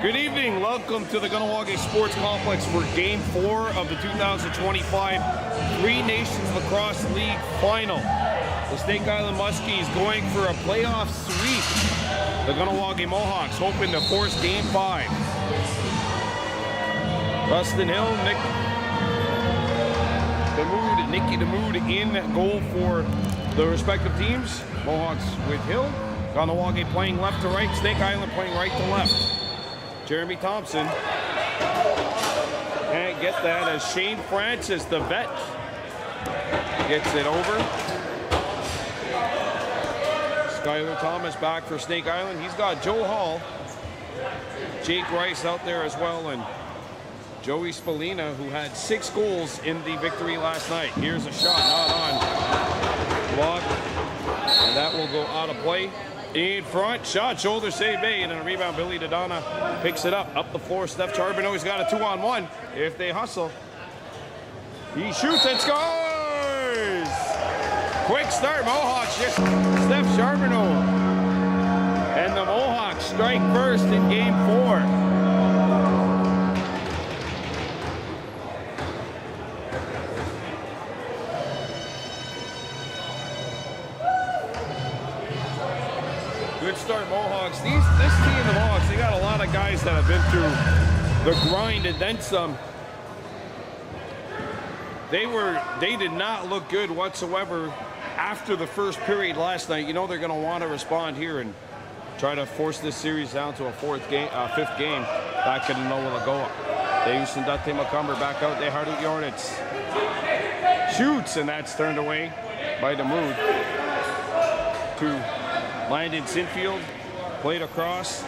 Good evening. Welcome to the Kahnawake Sports Complex for Game 4 of the 2025 Three Nations Lacrosse League Final. The Snake Island Muskies going for a playoff sweep. The Kahnawake Mohawks hoping to force Game 5. Rustin Hill, Nicky DeMood in goal for the respective teams. Mohawks with Hill. Kahnawake playing left to right. Snake Island playing right to left. Jeremy Thompson can't get that as Shane Francis, the vet, gets it over. Skylar Thomas back for Snake Island. He's got Joe Hall, Jake Rice out there as well, and Joey Spallina, who had 6 goals in the victory last night. Here's a shot, not on. Block, and that will go out of play. In front, shot, shoulder save made, and a rebound. Billy Dodonna picks it up the floor. Steph Charbonneau, he's got a 2-on-1 if they hustle. He shoots and scores! Quick start, Mohawks, just Steph Charbonneau. And the Mohawks strike first in Game 4. Good start, Mohawks. This team, the Mohawks, they got a lot of guys that have been through the grind and then some. They did not look good whatsoever after the first period last night. You know they're going to want to respond here and try to force this series down to a fifth game back in the Noah Deus and Date Macumber back out. They hard at Yornitz. Shoots, and that's turned away by DeMood to Landon Sinfield, played across.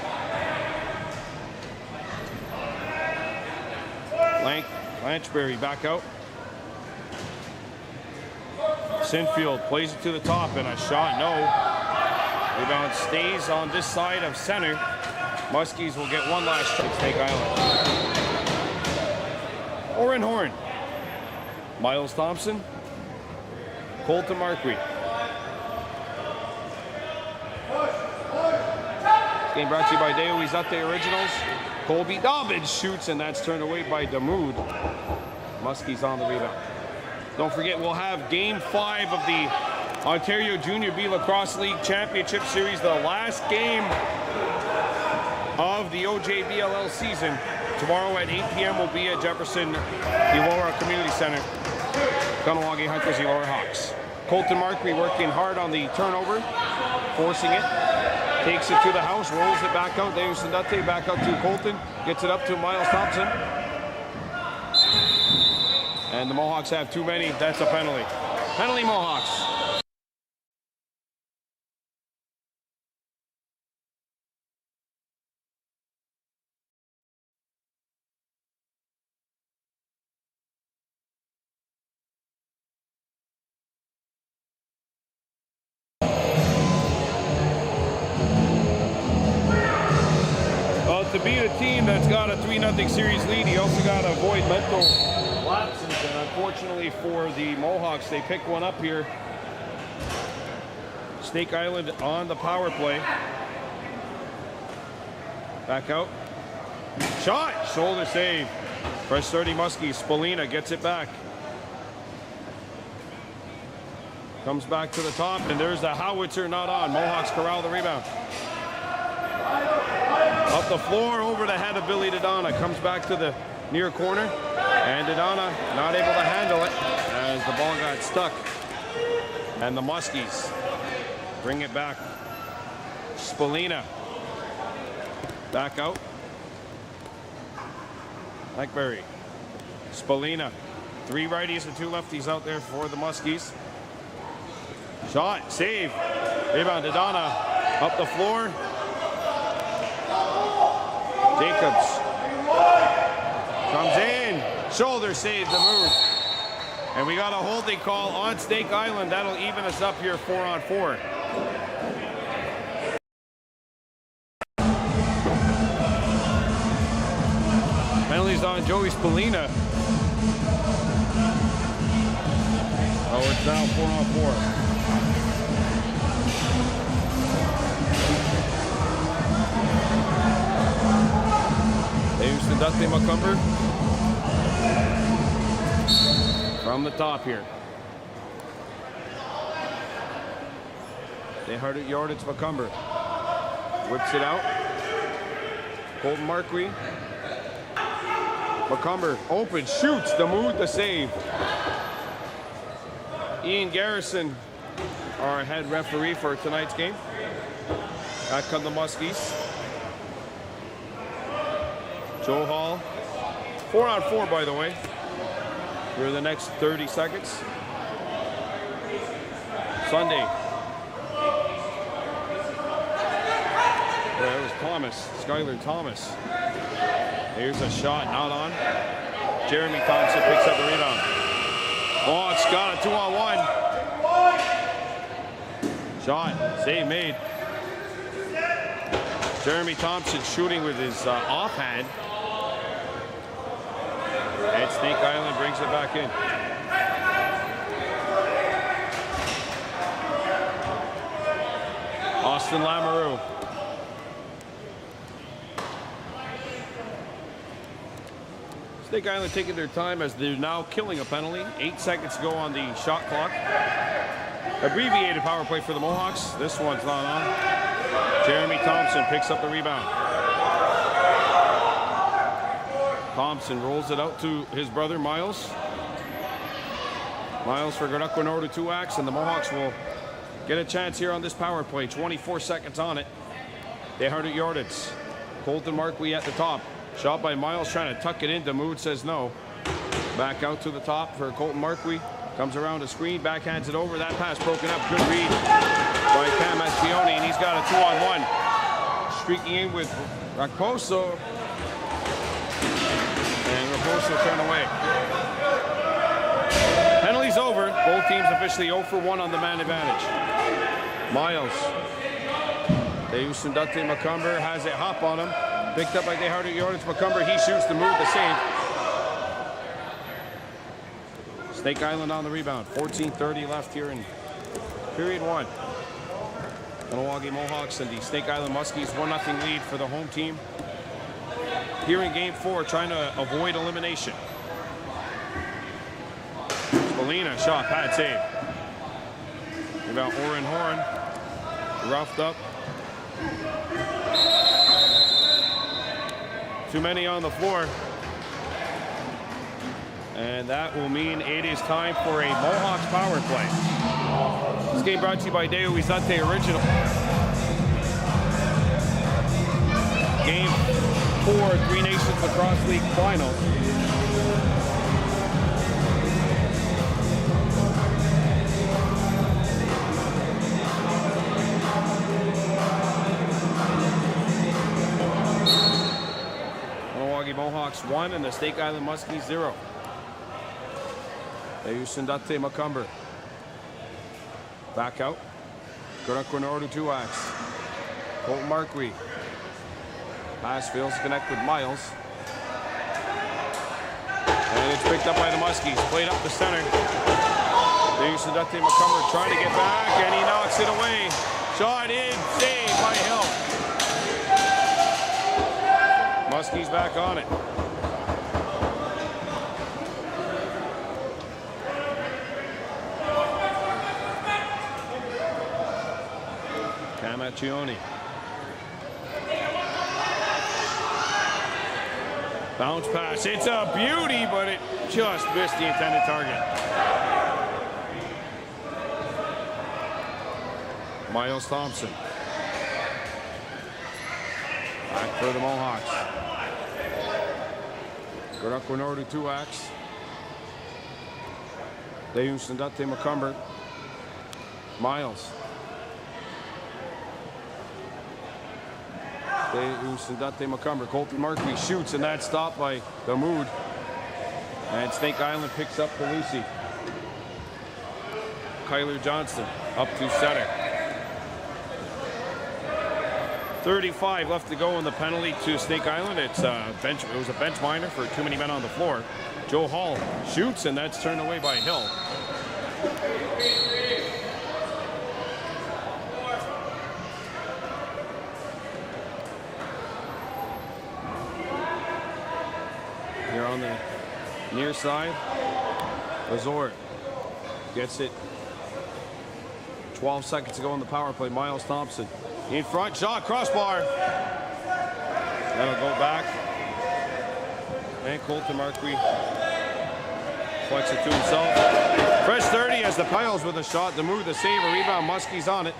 Lanchberry back out. Sinfield plays it to the top, and a shot, no. Rebound stays on this side of center. Muskies will get one last shot. Snake Island. Oren Horn. Miles Thompson. Colton Marquis. Game brought to you by Deo Izate Originals. Colby Dobbins shoots, and that's turned away by DeMood. Muskies on the rebound. Don't forget, we'll have Game 5 of the Ontario Junior B Lacrosse League Championship Series, the last game of the OJBLL season. Tomorrow at 8 p.m. will be at Jefferson Elora Community Center. Kahnawake Hunters, Elora Hawks. Colton Marquis working hard on the turnover, forcing it. Takes it to the house, rolls it back out. Deus Sandate back out to Colton. Gets it up to Miles Thompson. And the Mohawks have too many. That's a penalty. Penalty, Mohawks. To beat a team that's got a 3-0 series lead, you also got to avoid mental lapses, and unfortunately for the Mohawks, they pick one up here. Snake Island on the power play. Back out. Shot! Shoulder save. Fresh 30 Muskies. Spallina gets it back. Comes back to the top, and there's the howitzer not on. Mohawks corral the rebound. Up the floor, over the head of Billy Dodonna. Comes back to the near corner. And Dodonna not able to handle it as the ball got stuck. And the Muskies bring it back. Spallina. Back out. Blackberry. Spallina. 3 righties and 2 lefties out there for the Muskies. Shot. Save. Rebound. Dodonna up the floor. Jacobs comes in, shoulder save the move. And we got a holding call on Snake Island. That'll even us up here 4-on-4. Penalties on Joey Spallina. Oh, it's now 4-on-4. Sundate Macumber from the top here. They hard at yardage. Macumber whips it out. Colton Marquis. Macumber open, shoots, the move, the save. Ian Garrison, our head referee for tonight's game. Back come the Muskies. Joe Hall. 4-on-4, by the way, for the next 30 seconds. Sunday. There was Thomas, Skylar Thomas. Here's a shot, not on. Jeremy Thompson picks up the rebound. Mohawks got a 2-on-1. Shot, save made. Jeremy Thompson shooting with his offhand. And Snake Island brings it back in. Austin Lamoureux. Snake Island taking their time as they're now killing a penalty. 8 seconds to go on the shot clock. Abbreviated power play for the Mohawks. This one's not on. Jeremy Thompson picks up the rebound. Thompson rolls it out to his brother, Miles. Miles for Kahnawake to 2-ax, and the Mohawks will get a chance here on this power play. 24 seconds on it. They hard at yardage. Colton Marquis at the top. Shot by Miles, trying to tuck it in. Damoud says no. Back out to the top for Colton Marquis. Comes around the screen, backhands it over. That pass broken up. Good read by Kahnawake, and he's got a 2-on-1. Streaking in with Raposo. And Raposo turned away. Penalty's over. Both teams officially 0 for 1 on the man advantage. Miles. Sundate Macumber has it hop on him. Picked up like they hard at yardage. Macumber, he shoots the move, the save. Snake Island on the rebound. 14:30 left here in period 1. Kahnawake Mohawks and the Snake Island Muskies 1-0 lead for the home team. Here in game 4, trying to avoid elimination. Spalina, shot, pad save. About Oren Horn. Roughed up. Too many on the floor. And that will mean it is time for a Mohawks power play. This game brought to you by Deo Izante Original. Game 4, Three Nations Lacrosse League final. Mohawks 1 and the Snake Island Muskies 0. Sundate Macumber. Back out. Kahnawake to 2-ax. Colton Marquis. Pass fails to connect with Miles. And it's picked up by the Muskies. Played up the center. Sundate Macumber trying to get back, and he knocks it away. Shot in, saved by Hill. Muskies back on it. Kahnawake. Bounce pass. It's a beauty, but it just missed the intended target. Miles Thompson. Back for the Mohawks. Kahnawake to 2-ax. Sundate Macumber. Miles. Sundate Macumber. Colton Marquis shoots, and that's stopped by Damoud. And Snake Island picks up Pelusi. Kyler Johnston up to center. 35 left to go in the penalty to Snake Island. It was a bench minor for too many men on the floor. Joe Hall shoots, and that's turned away by Hill. on the near side. Resort gets it. 12 seconds to go on the power play. Miles Thompson in front, shot, crossbar. That'll go back. And Colton Marquis flex it to himself. Fresh 30 as the Piles with a shot. DeMove the save, a rebound. Muskies on it.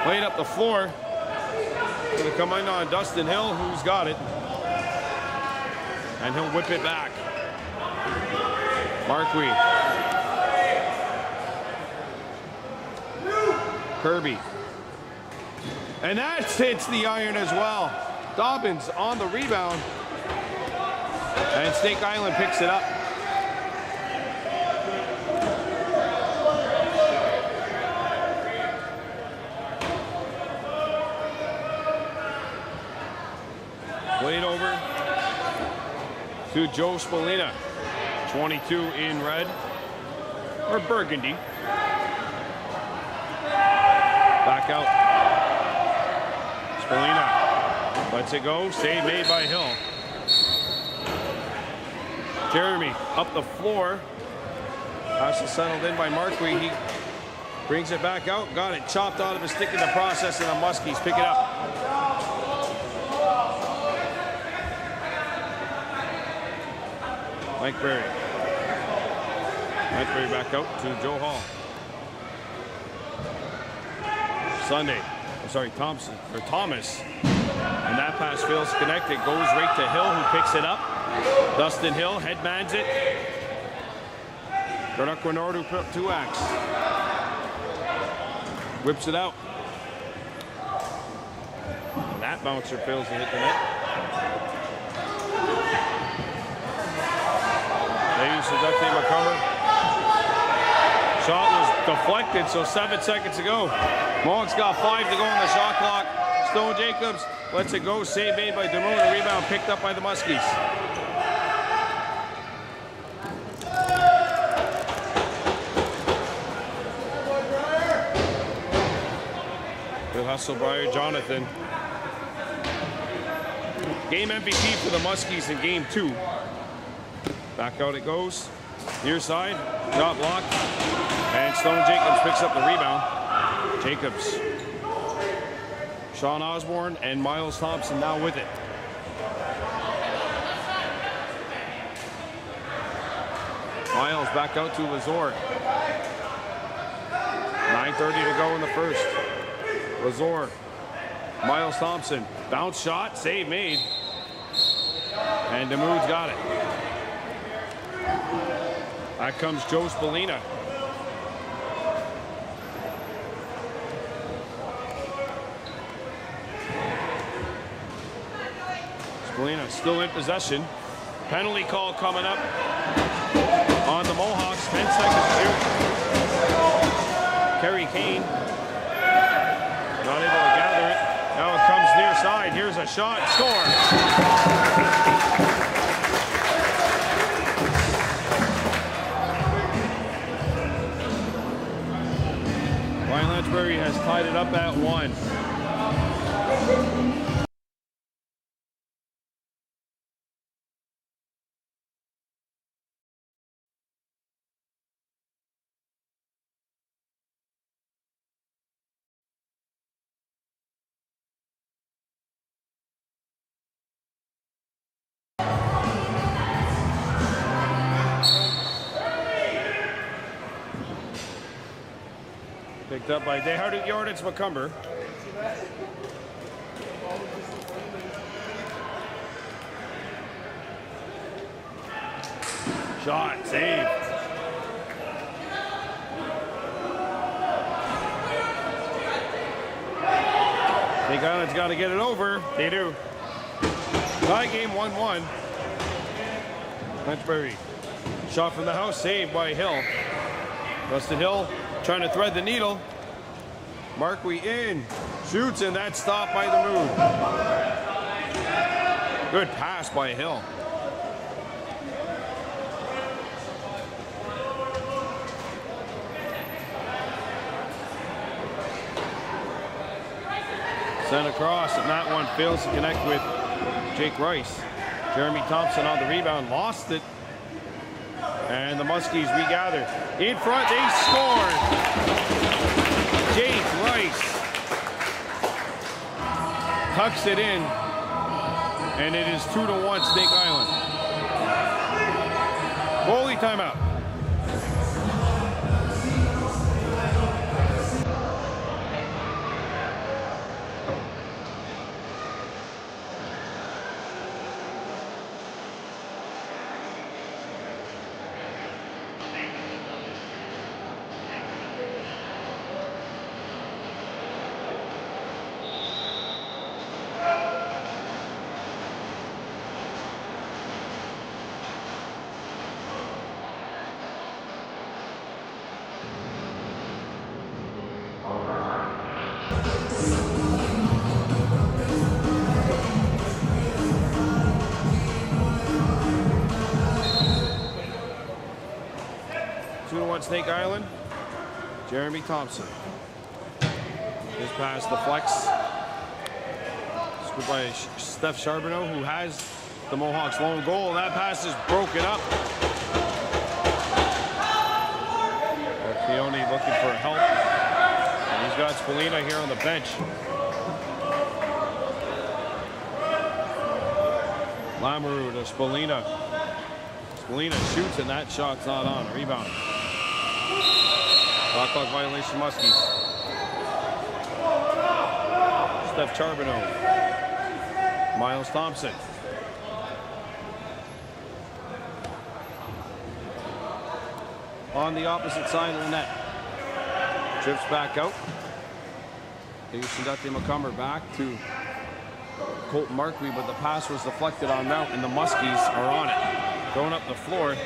Laid up the floor. Going to come in on Dustin Hill, who's got it. And he'll whip it back. Marquis. Kirby. And that hits the iron as well. Dobbins on the rebound. And Snake Island picks it up. Played over to Joe Spallina. 22 in red, or burgundy. Back out. Spallina lets it go. Save made by Hill. Jeremy up the floor. Pass is settled in by Marquis. He brings it back out. Got it chopped out of his stick in the process, and the Muskies pick it up. Mike Berry. Mike Berry back out to Joe Hall. Thomas. And that pass fails to connect. It goes right to Hill, who picks it up. Dustin Hill headmans it. Gernot who put up 2-acts. Whips it out. And that bouncer fails to hit the net. They use the Dusty McCumber. Shot was deflected, so 7 seconds to go. Mohawks got 5 to go on the shot clock. Stone Jacobs lets it go. Save made by DeMove. A rebound picked up by the Muskies. Good hustle by Jonathan. Game MVP for the Muskies in game 2. Back out it goes. Near side. Shot blocked. And Stone Jacobs picks up the rebound. Jacobs. Sean Osborne and Miles Thompson now with it. Miles back out to Lazor. 9:30 to go in the first. Lazor. Miles Thompson. Bounce shot. Save made. And DeMood's got it. Back comes Joe Spallina. Spallina still in possession. Penalty call coming up on the Mohawks. 10 seconds to shoot. Kerry Kane not able to gather it. Now it comes near side. Here's a shot. Score. Ryan Lanchbury has tied it up at 1. Picked up by Deharduk Yorditz McCumber. Shot, save. Snake Island's got to get it over. They do. Tie game 1-1. Lanchbury. Shot from the house, saved by Hill. Dustin Hill trying to thread the needle. Marquis in. Shoots, and that's stopped by DeMove. Good pass by Hill. Sent across, and that one fails to connect with Jake Rice. Jeremy Thompson on the rebound, lost it, And the Muskies regather. In front, they score. Jake Rice tucks it in. And it is 2-1 Snake Island. Goalie timeout. Snake Island, Jeremy Thompson. His pass deflects. Scooped by Steph Charbonneau, who has the Mohawks' lone goal, and that pass is broken up. Keone looking for help. And he's got Spallina here on the bench. Lamoureux to Spallina. Spallina shoots, and that shot's not on. Rebound. Shot clock violation, Muskies. Steph Charbonneau. Miles Thompson. On the opposite side of the net. Drifts back out. Date McCumber back to Colton Markby, but the pass was deflected on Mount, and the Muskies are on it. Going up the floor.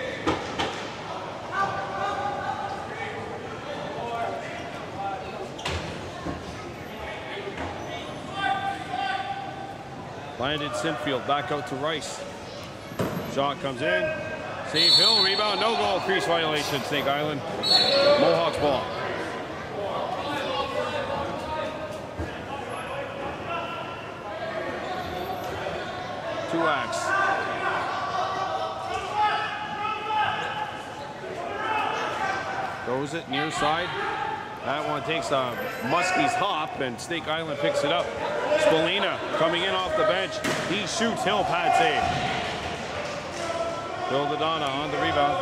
Landed Sinfield back out to Rice. Shot comes in. Save Hill, rebound, no goal, crease violation, Snake Island. Mohawks ball. Tuax. Goes it near side. That one takes a Muskies hop, and Snake Island picks it up. Spallina coming in off the bench. He shoots, Hill pad save. Bill Dodonna on the rebound.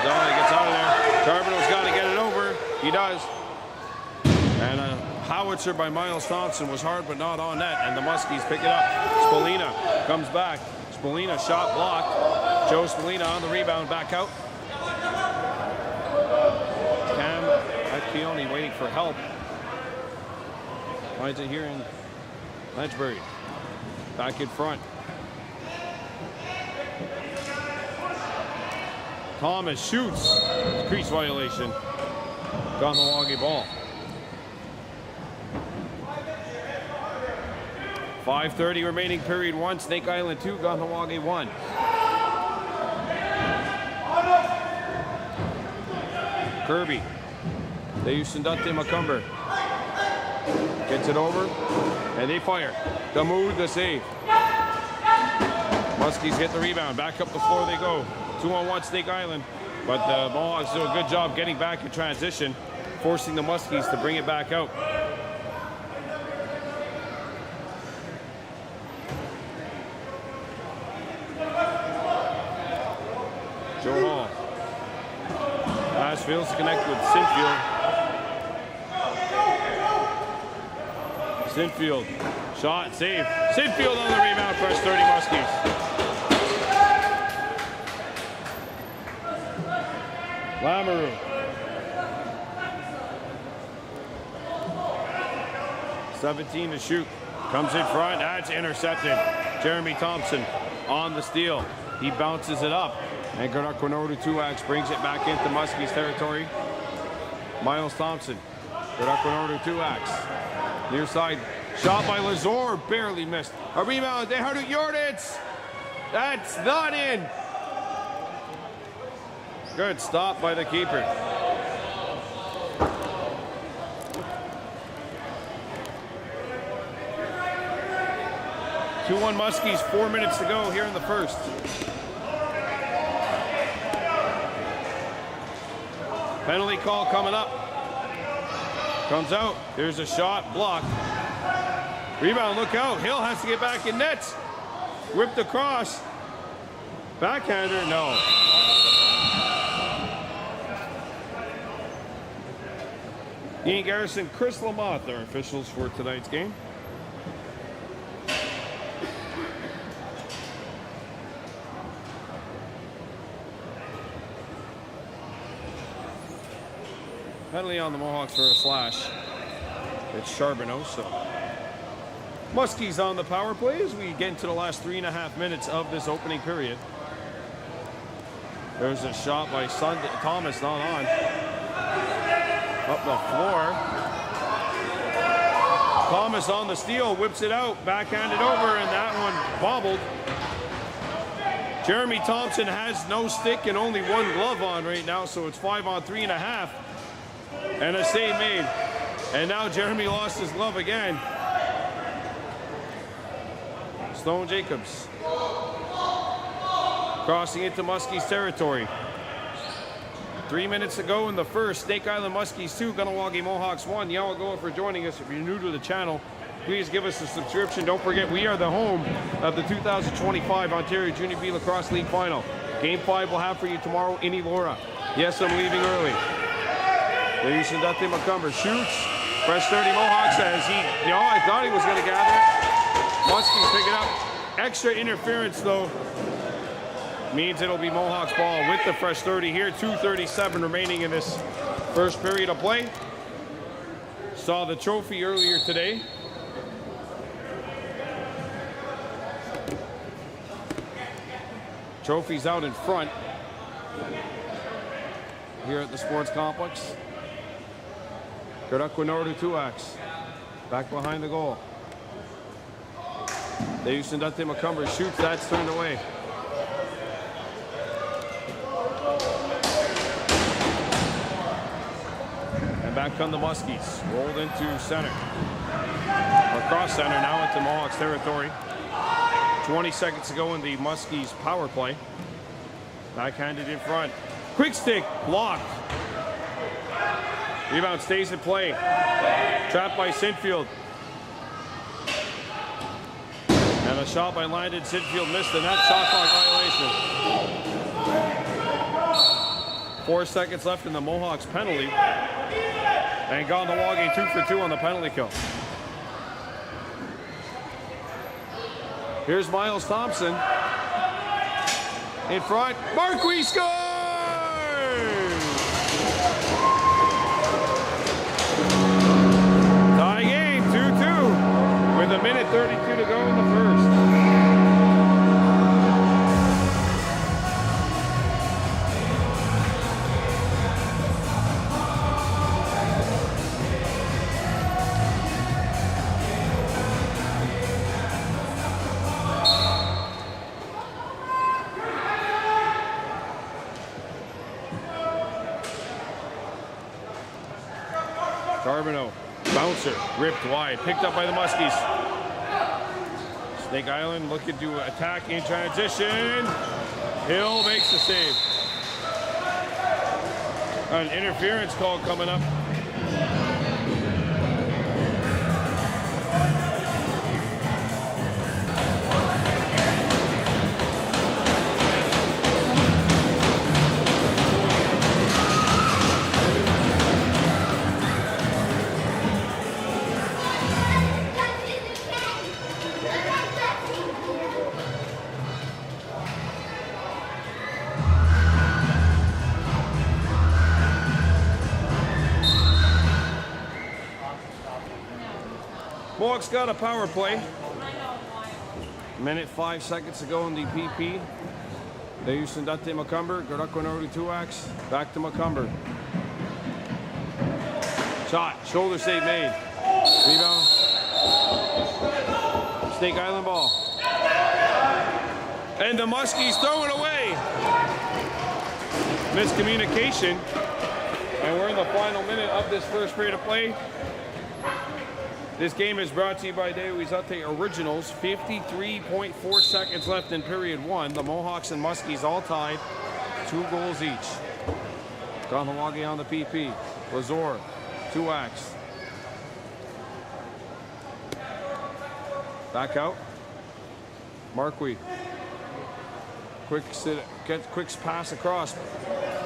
Dodonna gets out of there. Charbonneau's got to get it over. He does. And a howitzer by Miles Thompson was hard but not on net, and the Muskies pick it up. Spallina comes back. Spallina shot blocked. Joe Spallina on the rebound, back out. Cam at Keone waiting for help. Finds it here in Ledgebury. Back in front. Thomas shoots. Crease violation. Kahnawake ball. 5:30 remaining, period 1. Snake Island 2, Kahnawake 1. Kirby. They use Sundate Macumber. Gets it over, and they fire. Damoud the save. Muskies get the rebound. Back up the floor they go. 2-on-1 Snake Island. But the Mohawks do a good job getting back in transition, forcing the Muskies to bring it back out. Joe Hall. Pass fails to connect with Sinfield. Sinfield. Shot, save. Sinfield on the rebound, fresh 30 Muskies. Lamoureux. 17 to shoot. Comes in front. That's intercepted. Jeremy Thompson on the steal. He bounces it up. And Garakwanodu Tuax brings it back into Muskies territory. Miles Thompson. Garakwanodu Tuax. Near side. Shot by Lazor. Barely missed. A rebound. They heard it. Yorditz. That's not in. Good stop by the keeper. 2-1 Muskies, 4 minutes to go here in the first. Penalty call coming up. Comes out. There's a shot. Blocked. Rebound. Look out. Hill has to get back in nets. Whipped across. Backhander. No. Ian Garrison, Chris Lamotte, our officials for tonight's game. Penalty on the Mohawks for a slash. It's Charbonneau, so. Muskies on the power play as we get into the last 3.5 minutes of this opening period. There's a shot by Thomas, not on. Up the floor. Thomas on the steal, whips it out, backhanded over, and that one bobbled. Jeremy Thompson has no stick and only one glove on right now, so it's 5 on 3.5. And a save made. And now Jeremy lost his glove again. Stone Jacobs. Crossing into Muskies territory. 3 minutes to go in the first. Snake Island Muskies 2, Kahnawake Mohawks 1. Yawagoa for joining us. If you're new to the channel, please give us a subscription. Don't forget, we are the home of the 2025 Ontario Junior B Lacrosse League Final. Game 5 we'll have for you tomorrow in Elora. Yes, I'm leaving early. Jason Dante McCumber shoots. Fresh 30 Mohawks says I thought he was going to gather it. Muskies pick it up. Extra interference, though, means it'll be Mohawks ball with the fresh 30 here. 2:37 remaining in this first period of play. Saw the trophy earlier today. Trophy's out in front here at the sports complex. Kahnawake Tuax back behind the goal. Jason Dante McCumber shoots, that's turned away. And back come the Muskies, rolled into center. Across center now into Mohawks territory. 20 seconds to go in the Muskies power play. Backhanded in front. Quick stick, blocked. Rebound stays in play. Trapped by Sinfield. And a shot by Landon. Sinfield missed the net. Shot clock violation. 4 seconds left in the Mohawks penalty. And Kahnawake 2 for 2 on the penalty kill. Here's Miles Thompson. In front. Marquis scores! Tie game, 2-2, with 1:32 to go in the first. Charbonneau, bouncer, ripped wide, picked up by the Muskies. Snake Island looking to attack in transition. Hill makes the save. An interference call coming up. Mohawks got a power play. 1:05 seconds to go in the PP. Houston Dante McCumber, Kahnawake Tuax, back to McCumber. Shot, shoulder save made. Rebound. Snake Island ball. And the Muskies throw it away. Miscommunication. And we're in the final minute of this first period of play. This game is brought to you by Dewizate Originals. 53.4 seconds left in period one. The Mohawks and Muskies all tied. 2 goals each. Kahnawake on the PP. Lazor, 2-ax. Back out. Marquis. Quick pass across.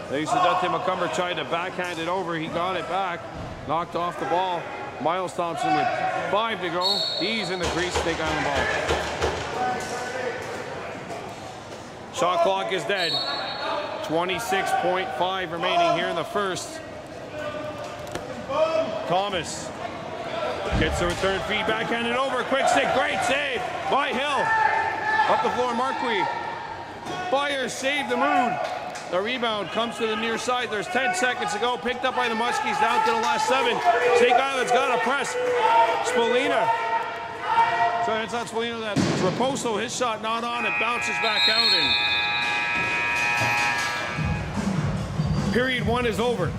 Date McCumber tried to backhand it over. He got it back. Knocked off the ball. Miles Thompson with 5 to go. He's in the crease. Snake Island ball. Shot clock is dead. 26.5 remaining here in the first. Thomas gets the return feed, backhanded over, quick stick, great save by Hill. Up the floor, Marquis. Fires, save the mood. The rebound comes to the near side. There's 10 seconds to go. Picked up by the Muskies down to the last 7. Snake Island's got to press. Spallina. Sorry, it's not Spallina. That's Raposo. His shot not on. It bounces back out. And period 1 is over.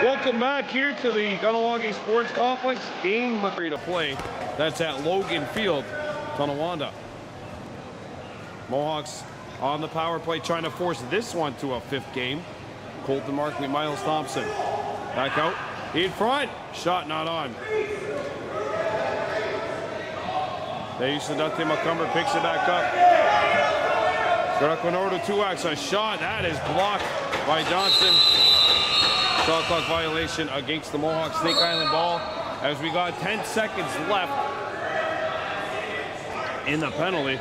Welcome back here to the Kahnawake Sports Complex. Game free to play. That's at Logan Field, Tonawanda. Mohawks on the power play trying to force this one to a fifth game. Colton Markley, Miles Thompson. Back out, in front. Shot not on. They used to Dante McCumber picks it back up. Garaquinoto 2X, a shot. That is blocked by Johnson. Shot clock violation against the Mohawks Snake Island ball as we got 10 seconds left in the penalty.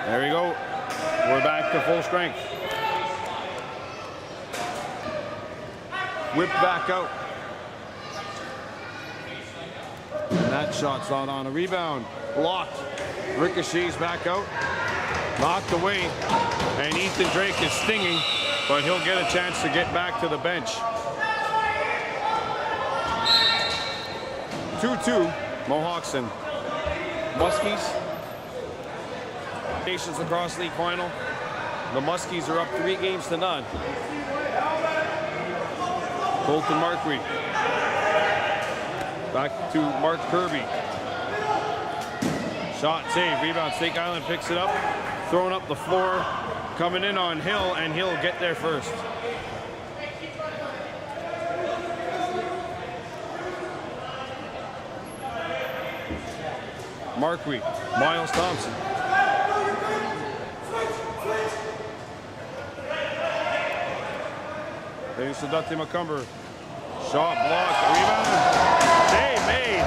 There we go. We're back to full strength. Whipped back out. And that shot's not on. A rebound. Blocked. Ricochets back out. Knocked away. And Ethan Drake is stinging, but he'll get a chance to get back to the bench. 2-2. Mohawks and Muskies. Nations Lacrosse League final. The Muskies are up 3-0. Colton Markley. Back to Mark Kirby. Shot, save, rebound. Snake Island picks it up. Throwing up the floor. Coming in on Hill, and Hill get there first. Markley, Miles Thompson. There's to Dante McCumber. Shot blocked, rebound. Save made.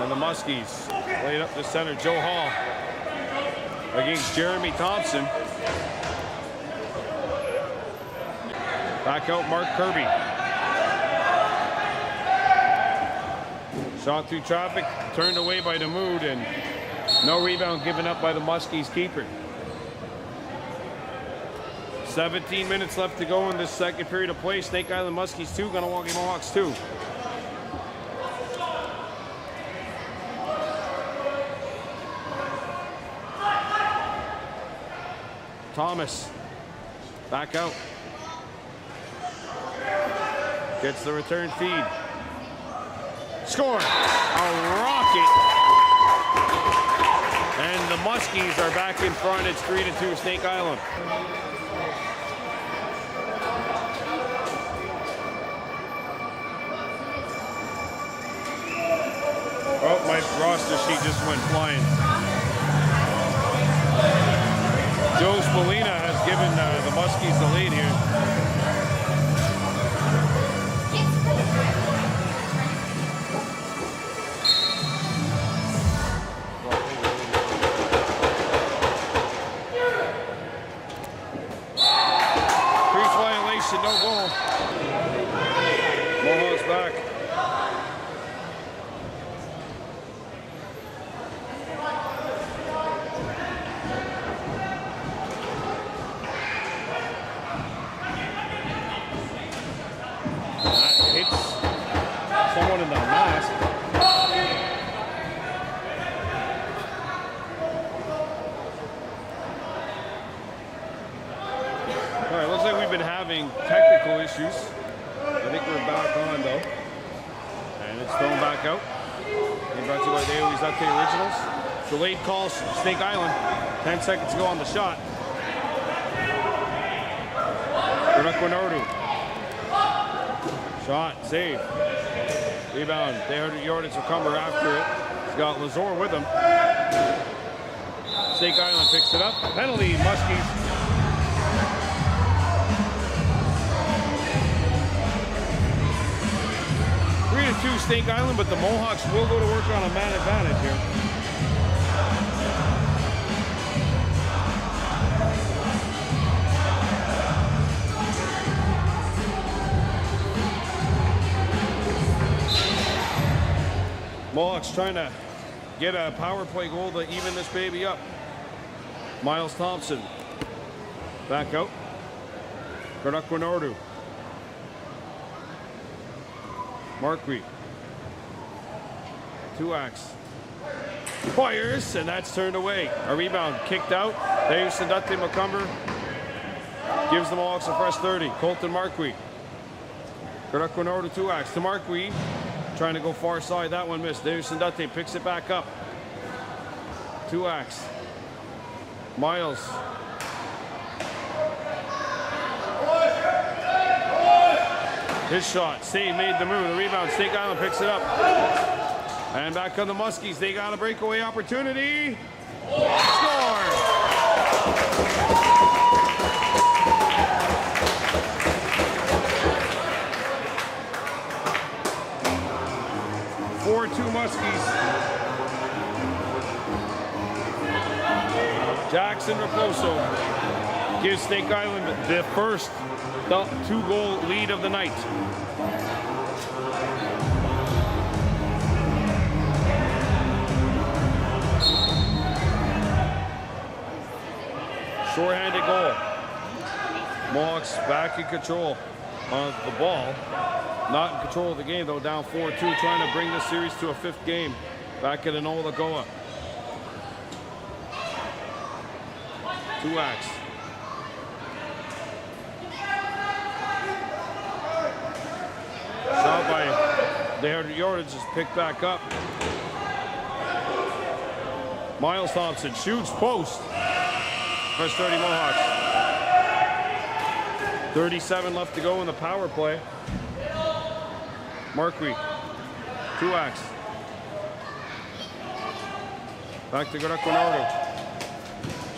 And the Muskies played up the center. Joe Hall against Jeremy Thompson. Back out Mark Kirby. Shot through traffic, turned away by Damoud, and no rebound given up by the Muskies keeper. 17 minutes left to go in this second period of play. Snake Island Muskies 2, Kahnawake Mohawks 2. Thomas. Back out. Gets the return feed. Score! A rocket! And the Muskies are back in front. It's 3-2 Snake Island. Oh, my roster sheet just went flying. Joe Spallina has given the Muskies the lead here. Crease violation, no goal. Mohawks back. Someone in the mask. All right, looks like we've been having technical issues. I think we're back on though. And it's thrown back out. Being brought to you by the Always Latte Originals. Delayed call, Snake Island. 10 seconds to go on the shot. Kahnawake. Shot, save. Rebound, Jordan's recover after it. He's got Lazor with him. Snake Island picks it up. Penalty, Muskies. Three to 2 Snake Island, but the Mohawks will go to work on a man advantage here. Mohawks trying to get a power play goal to even this baby up. Miles Thompson back out. Kahnawake. Marquis. Two-ax. Fires, and that's turned away. A rebound kicked out. There's Sandate McCumber. Gives the Mohawks a fresh 30. Colton Marquis. Kahnawake two-ax to Marquis. Trying to go far side, that one missed. There's Sandate, picks it back up. Two-ax. Miles. His shot, save, made the move. The rebound, Snake Island picks it up. And back on the Muskies, they got a breakaway opportunity. Score! 4-2 Muskies. Jackson Raposo gives Snake Island the first 2-goal lead of the night. Short-handed goal. Mohawks back in control of the ball. Not in control of the game, though, down 4-2, trying to bring this series to a 5th game back at Enola Goa. Two-ax. Shot by Jordan, just picked back up. Miles Thompson shoots, post. First 30 Mohawks. 37 left to go in the power play. Marquis, two-ax. Back to Kahnawake.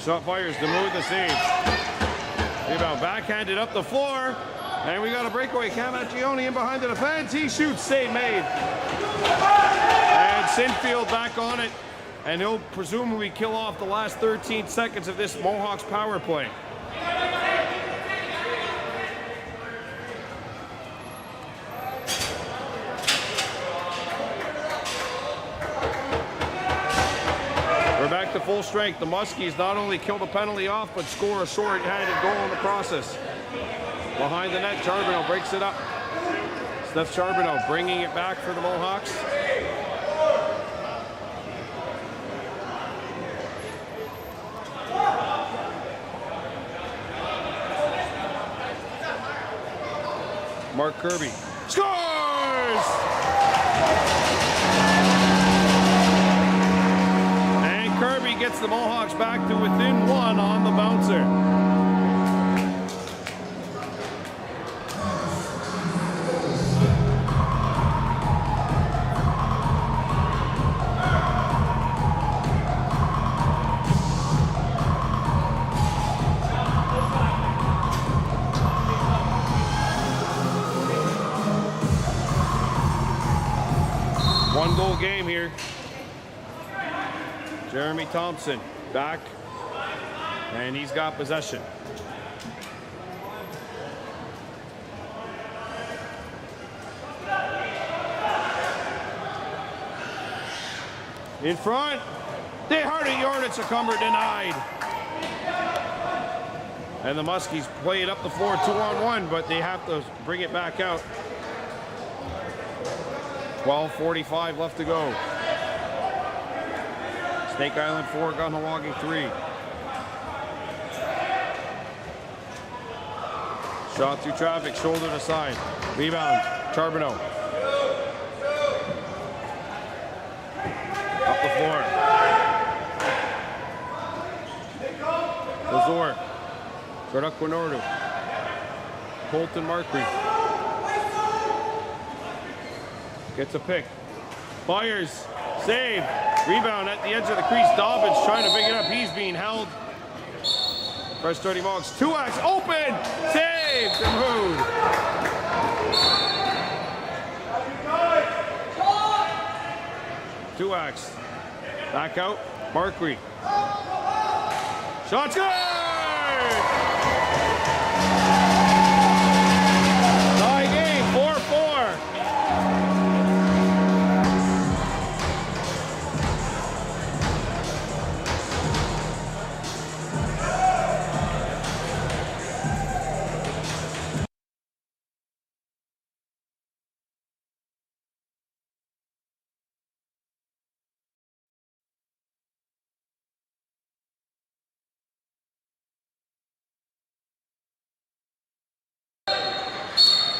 Shot fires, Demuth the save. Rebound backhanded up the floor. And we got a breakaway. Camachione in behind the defense. He shoots, save made. And Sinfield back on it. And he'll presumably kill off the last 13 seconds of this Mohawks power play. We're back to full strength. The Muskies not only kill the penalty off, but score a short-handed goal in the process. Behind the net, Charbonneau breaks it up. Steph Charbonneau bringing it back for the Mohawks. Mark Kirby scores! And Kirby gets the Mohawks back to within 1 on the bouncer. One-goal game here. Jeremy Thompson back, and he's got possession. In front, they hard it yard, it's a cover denied. And the Muskies play it up the floor 2-on-1, but they have to bring it back out. 12:45 left to go. Snake Island 4, Kahnawake 3. Shot through traffic, shoulder to side. Rebound, Charbonneau. Up the floor. Lazor. Garduk-Winordu. Colton Markry. Gets a pick. Fires. Save. Rebound at the edge of the crease. Dobbins trying to pick it up. He's being held. Fresh 30 Mohawks. 2X open. Save. Mood. Two-Ax. Back out. Markry. Shot's good! Tie game. 4-4.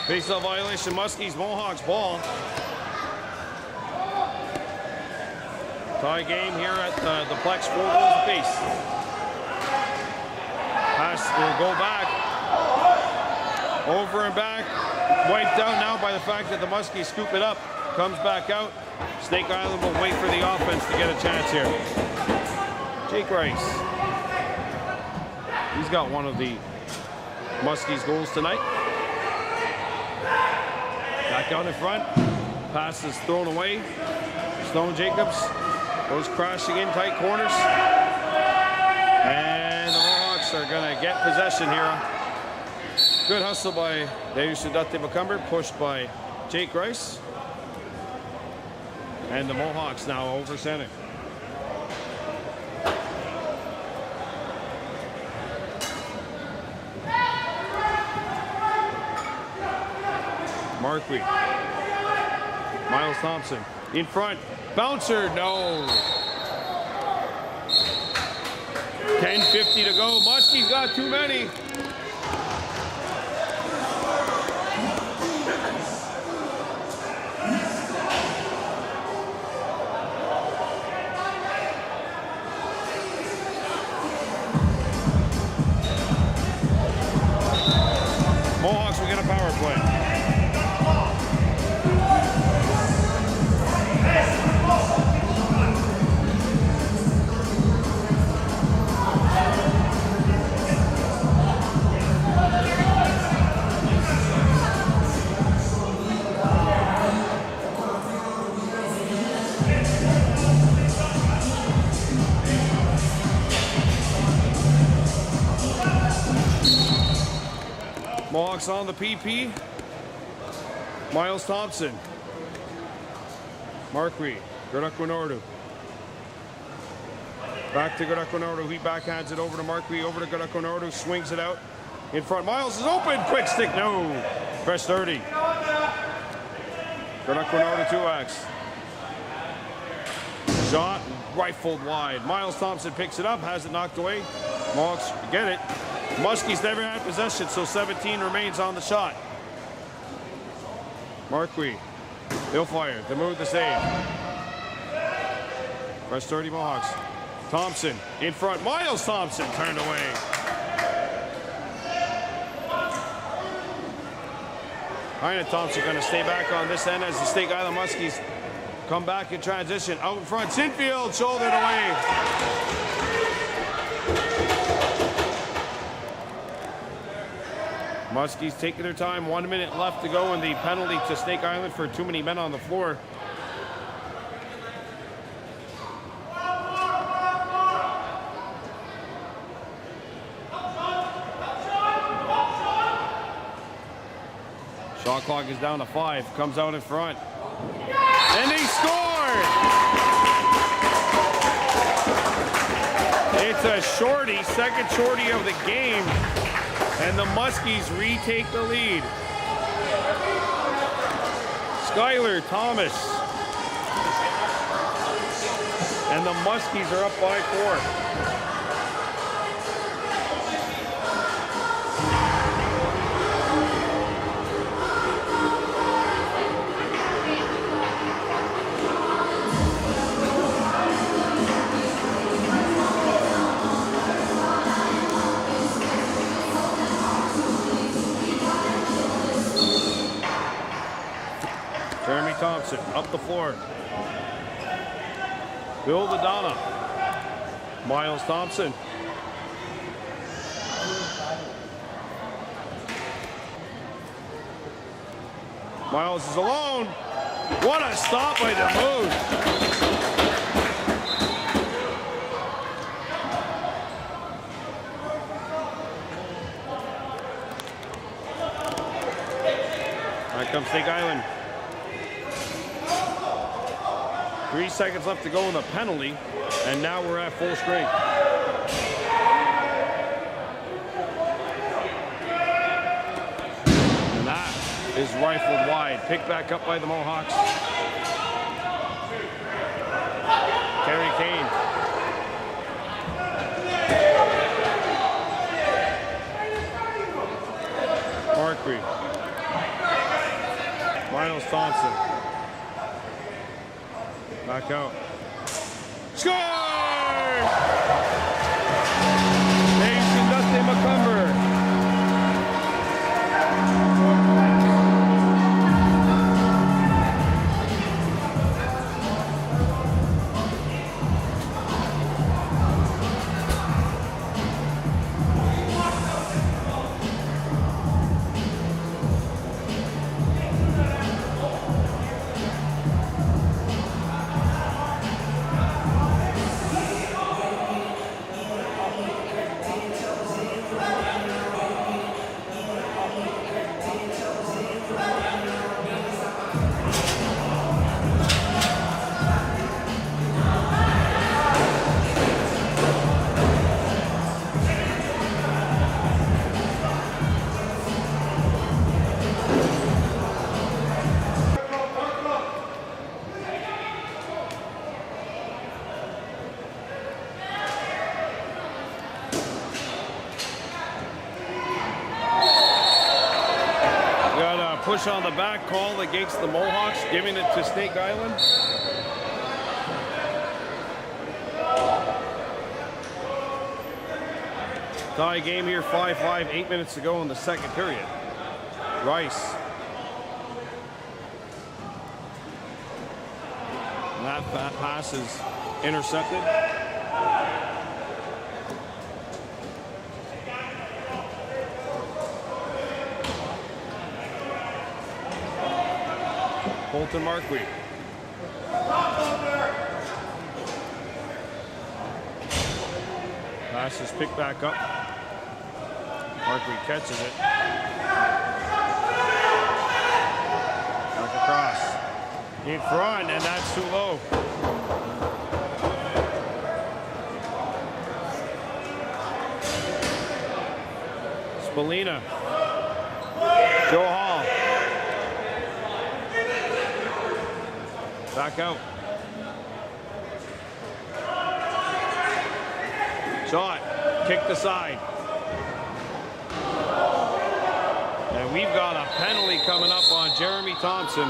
Face-off violation, Muskies, Mohawks ball. Tie game here at the Plex, 4 goals apiece. Pass will go back. Over and back. Wiped out now by the fact that the Muskies scoop it up. Comes back out. Snake Island will wait for the offense to get a chance here. Jake Rice. He's got one of the Muskies goals tonight. Back out in front. Pass is thrown away. Stone Jacobs goes crashing in tight corners. And the Mohawks are going to get possession here. Good hustle by Deus Udate Macumber, pushed by Jake Rice. And the Mohawks now over center. Markry. Miles Thompson in front. Bouncer, no. 10:50 to go. Muskies got too many. Mohawks will get a power play. Mohawks on the PP. Miles Thompson. Markry. Garduk-Winordu. Back to Garduk-Winordu. He backhands it over to Markry. Over to Garduk-Winordu. Swings it out. In front. Miles is open. Quick stick. No. Press 30. Garduk-Winordu 2X. Shot. Rifled wide. Miles Thompson picks it up. Has it knocked away. Mohawks get it. Muskies never had possession, so 17 remains on the shot. Marquis. He'll fire. The move to save. Fresh 30 Mohawks. Thompson in front. Miles Thompson turned away. Heine Thompson going to stay back on this end as the Snake Island Muskies come back in transition. Out in front. Sinfield shouldered away. Muskies taking their time. 1 minute left to go, and the penalty to Snake Island for too many men on the floor. Shot clock is down to 5. Comes out in front. And he scored! It's a shorty, second shorty of the game. And the Muskies retake the lead. Skylar Thomas. And the Muskies are up by 4. Thompson up the floor. Bill Ladonna. Miles Thompson. Miles is alone. What a stop by the move. Here comes Snake Island. 3 seconds left to go in the penalty, and now we're at full strength. And that is rifled wide. Picked back up by the Mohawks. Kerry Kane. Marquis. Miles Thompson. Back out. Score! Nation Dustin McCumber. Push on the back call against the Mohawks, giving it to Snake Island. Tie game here, 5-5, 8 minutes to go in the second period. Rice. And that pass is intercepted. Colton Marquis. Pass is picked back up. Marquis catches it. Back across. In front, and that's too low. Spallina. Joe Hall. Back out. Shot. Kicked aside. And we've got a penalty coming up on Jeremy Thompson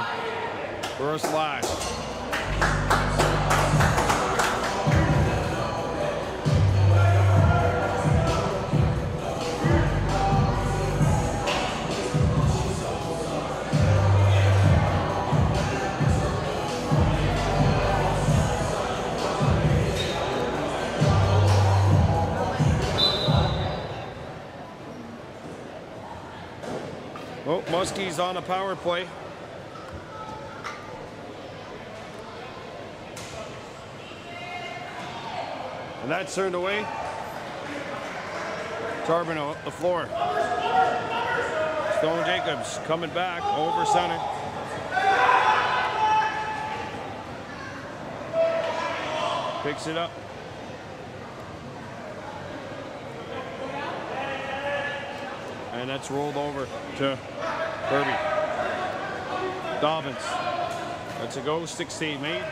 for a slash. Oh, Muskies on a power play. And that's turned away. Charbonneau up the floor. Stone Jacobs coming back over center. Picks it up. And that's rolled over to Kirby. Dobbins. That's a go. 6 save made.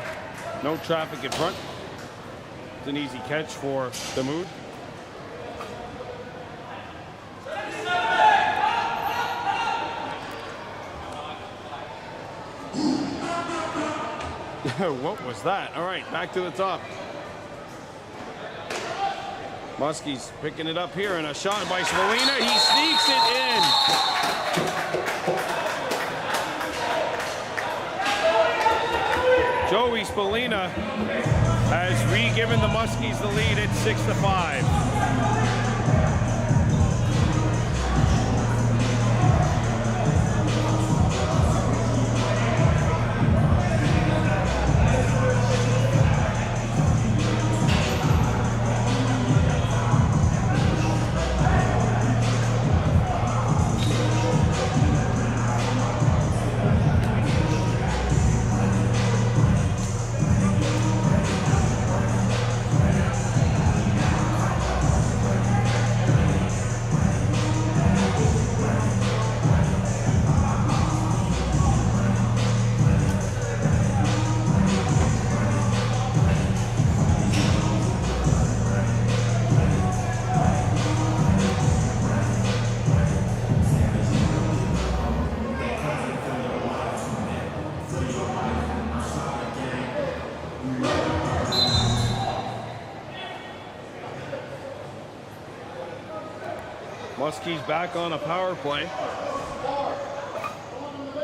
No traffic in front. It's an easy catch for the Mood. What was that? All right, back to the top. Muskies picking it up here, and a shot by Spallina. He sneaks it in. Joey Spallina has re-given the Muskies the lead at 6-5. Muskies back on a power play.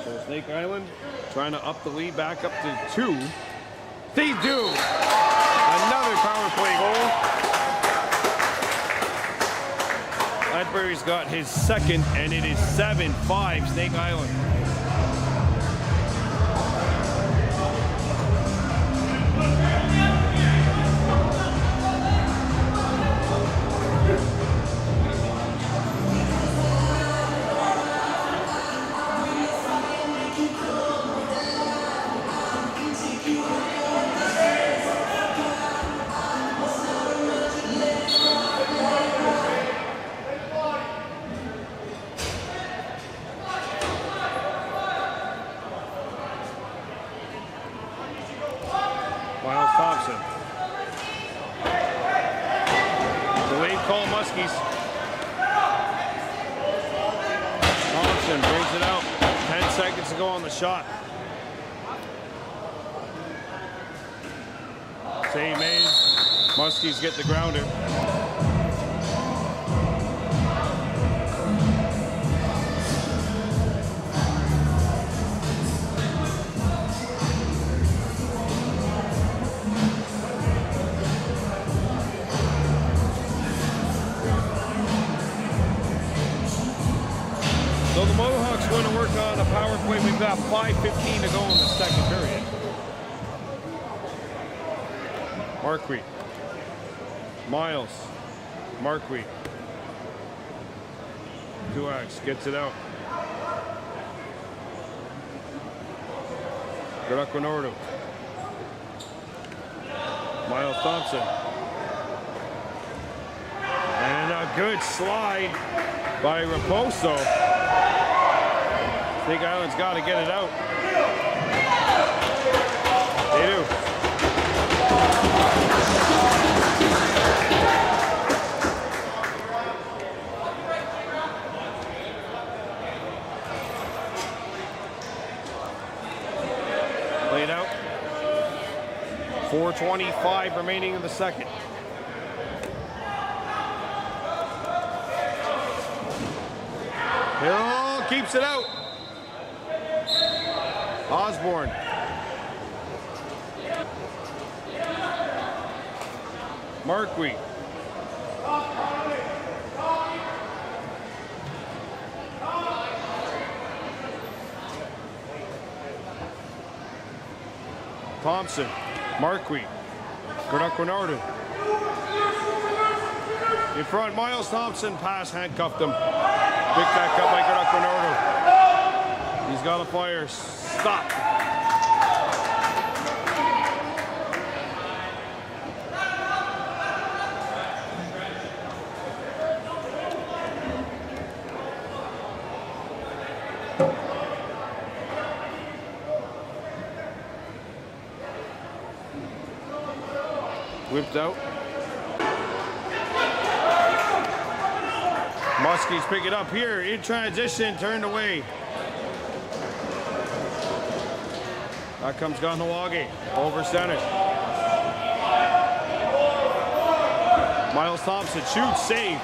So Snake Island trying to up the lead back up to 2. They do! Another power play goal. Ledbury's got his second, and it is 7-5 Snake Island. Muskies. Thompson brings it out. 10 seconds to go on the shot. Save made. Muskies get the grounder. So the Mohawks going to work on a power play. We've got 5:15 to go in the second period. Marquis. Miles. Marquis. Tuax gets it out. Graconordo. Miles Thompson. And a good slide by Raposo. Snake Island's got to get it out. They do. 1:25 remaining in the second. Hill keeps it out. Osborne. Marquis. Thompson. Marquis. Grenard. In front, Miles Thompson. Pass, handcuffed him. Big back up by Grenard. He's got a fire. Stop. Whipped out. Muskies pick it up here in transition, turned away. That comes Kahnawake over center. Miles Thompson shoots, save.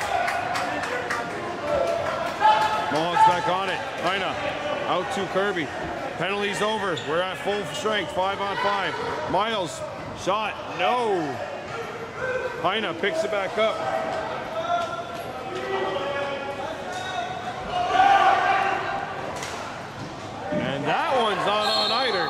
Mohawks back on it. Heina out to Kirby. Penalties over. We're at full strength, 5-on-5. Miles, shot, no. Heina picks it back up. And that one's not on either.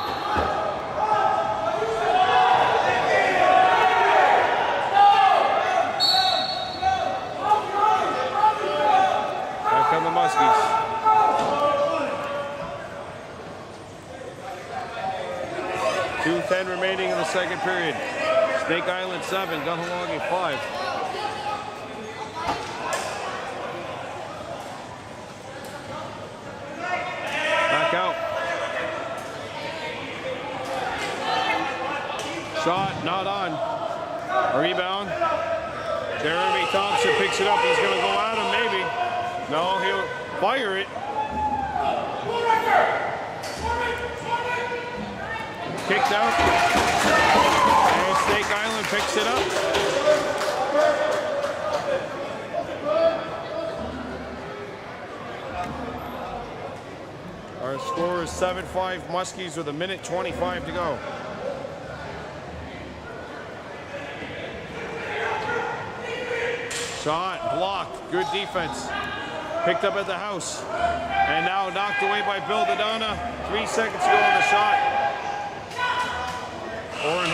Back come the Muskies. .2:10 remaining in the second period. Snake Island 7, Kahnawake 5. Back out. Shot, not on. A rebound. Jeremy Thompson picks it up. He's going to go at him, maybe. No, he'll fire it. Kicked out. And Snake Island picks it up. Our score is 7-5 Muskies with 1:25 to go. Shot blocked. Good defense. Picked up at the house. And now knocked away by Bill Dodonna. 3 seconds to go on the shot. Horn.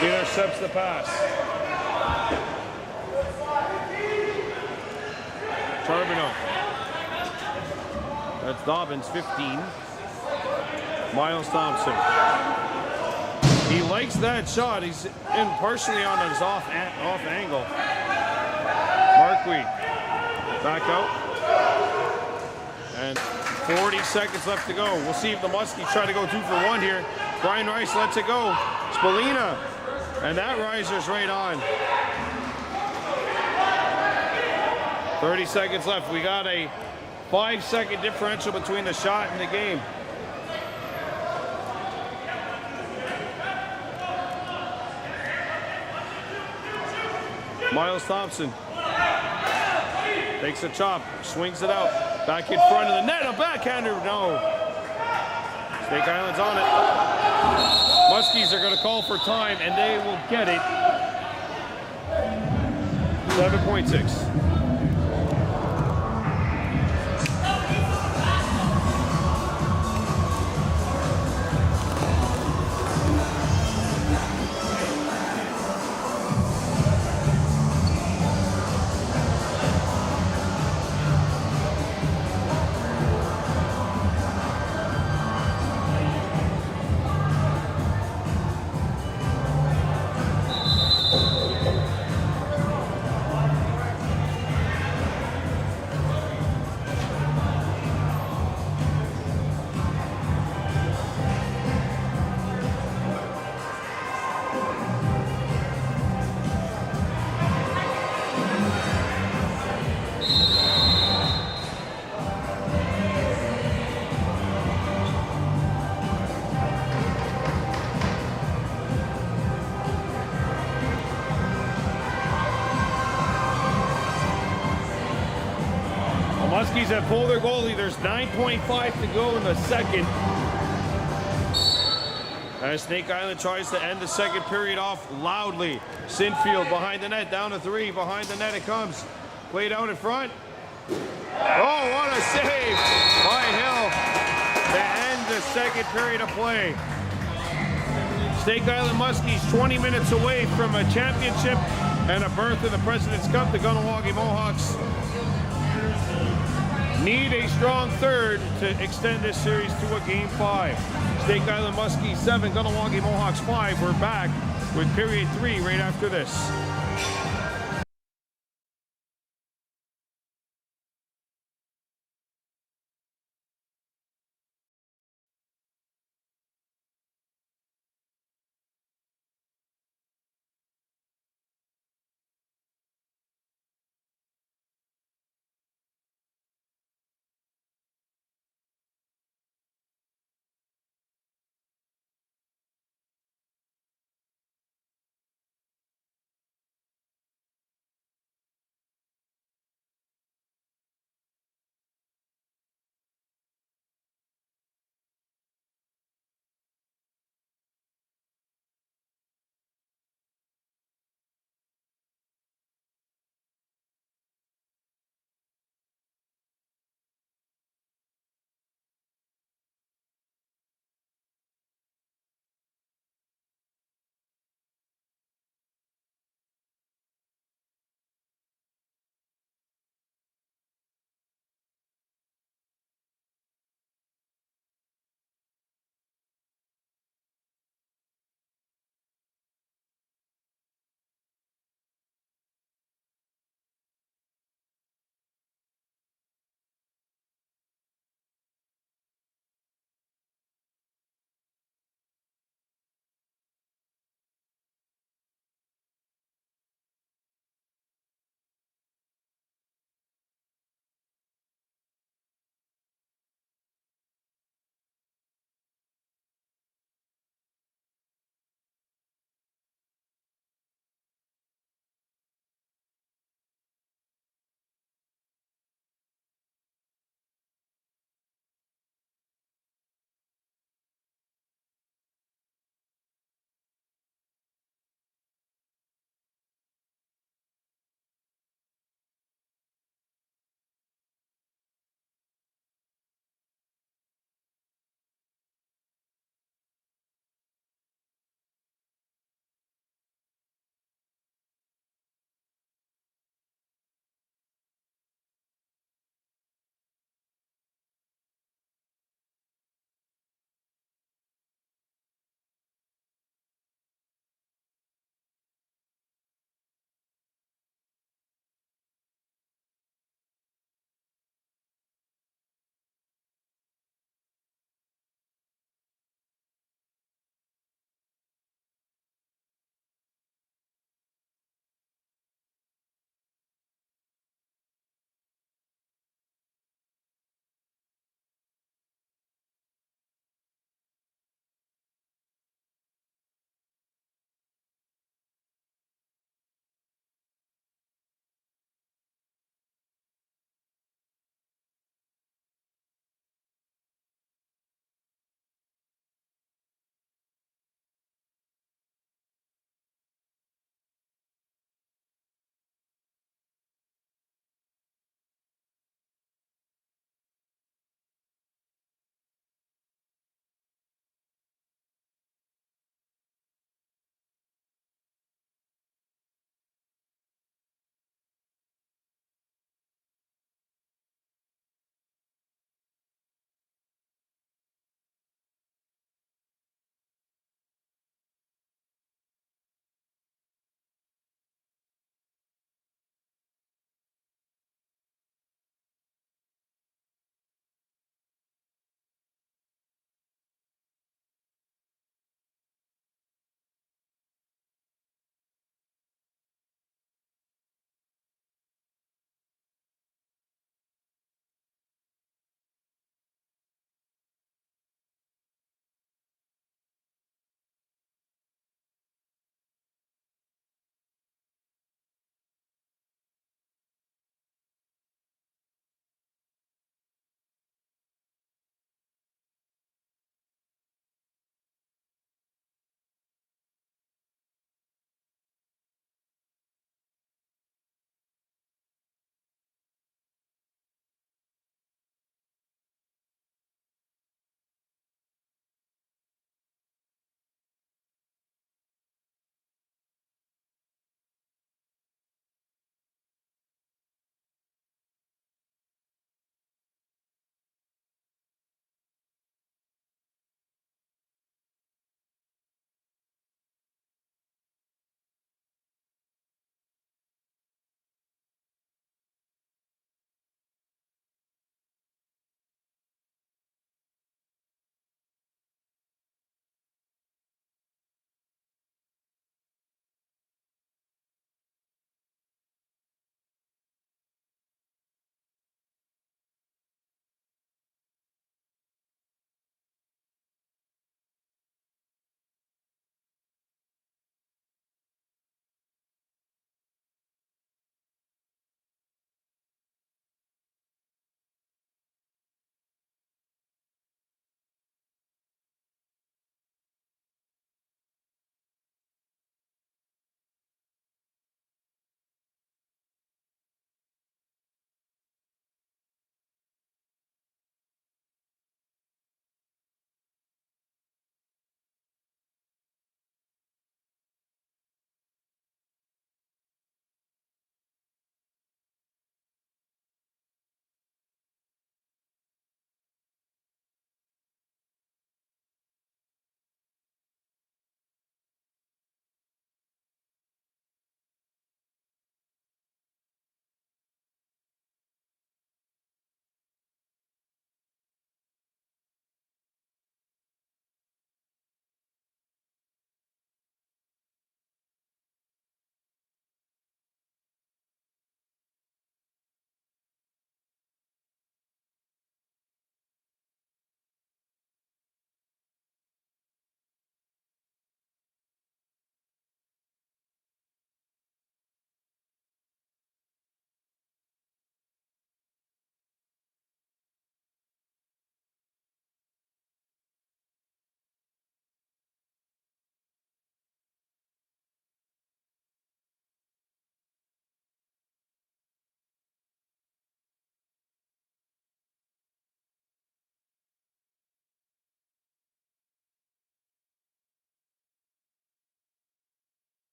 Intercepts the pass. Charbonneau. That's Dobbins, 15. Miles Thompson. He likes that shot. He's in partially on his off angle. Marquis. Back out. And 40 seconds left to go. We'll see if the Muskies try to go 2 for 1 here. Brian Rice lets it go. Spallina. And that riser's right on. 30 seconds left. We got a 5-second differential between the shot and the game. Miles Thompson takes a chop, swings it out, back in front of the net, a backhander, no. Snake Island's on it. Muskies are going to call for time, and they will get it. 7.6. Muskies have pulled their goalie. There's 9.5 to go in the second. As Snake Island tries to end the second period off loudly. Sinfield behind the net, down to 3. Behind the net it comes. Played out in front. Oh, what a save by Hill to end the second period of play. Snake Island Muskies 20 minutes away from a championship and a berth in the President's Cup. The Kahnawake Mohawks need a strong third to extend this series to a Game 5. Snake Island Muskies 7, Kahnawake Mohawks 5. We're back with period 3 right after this.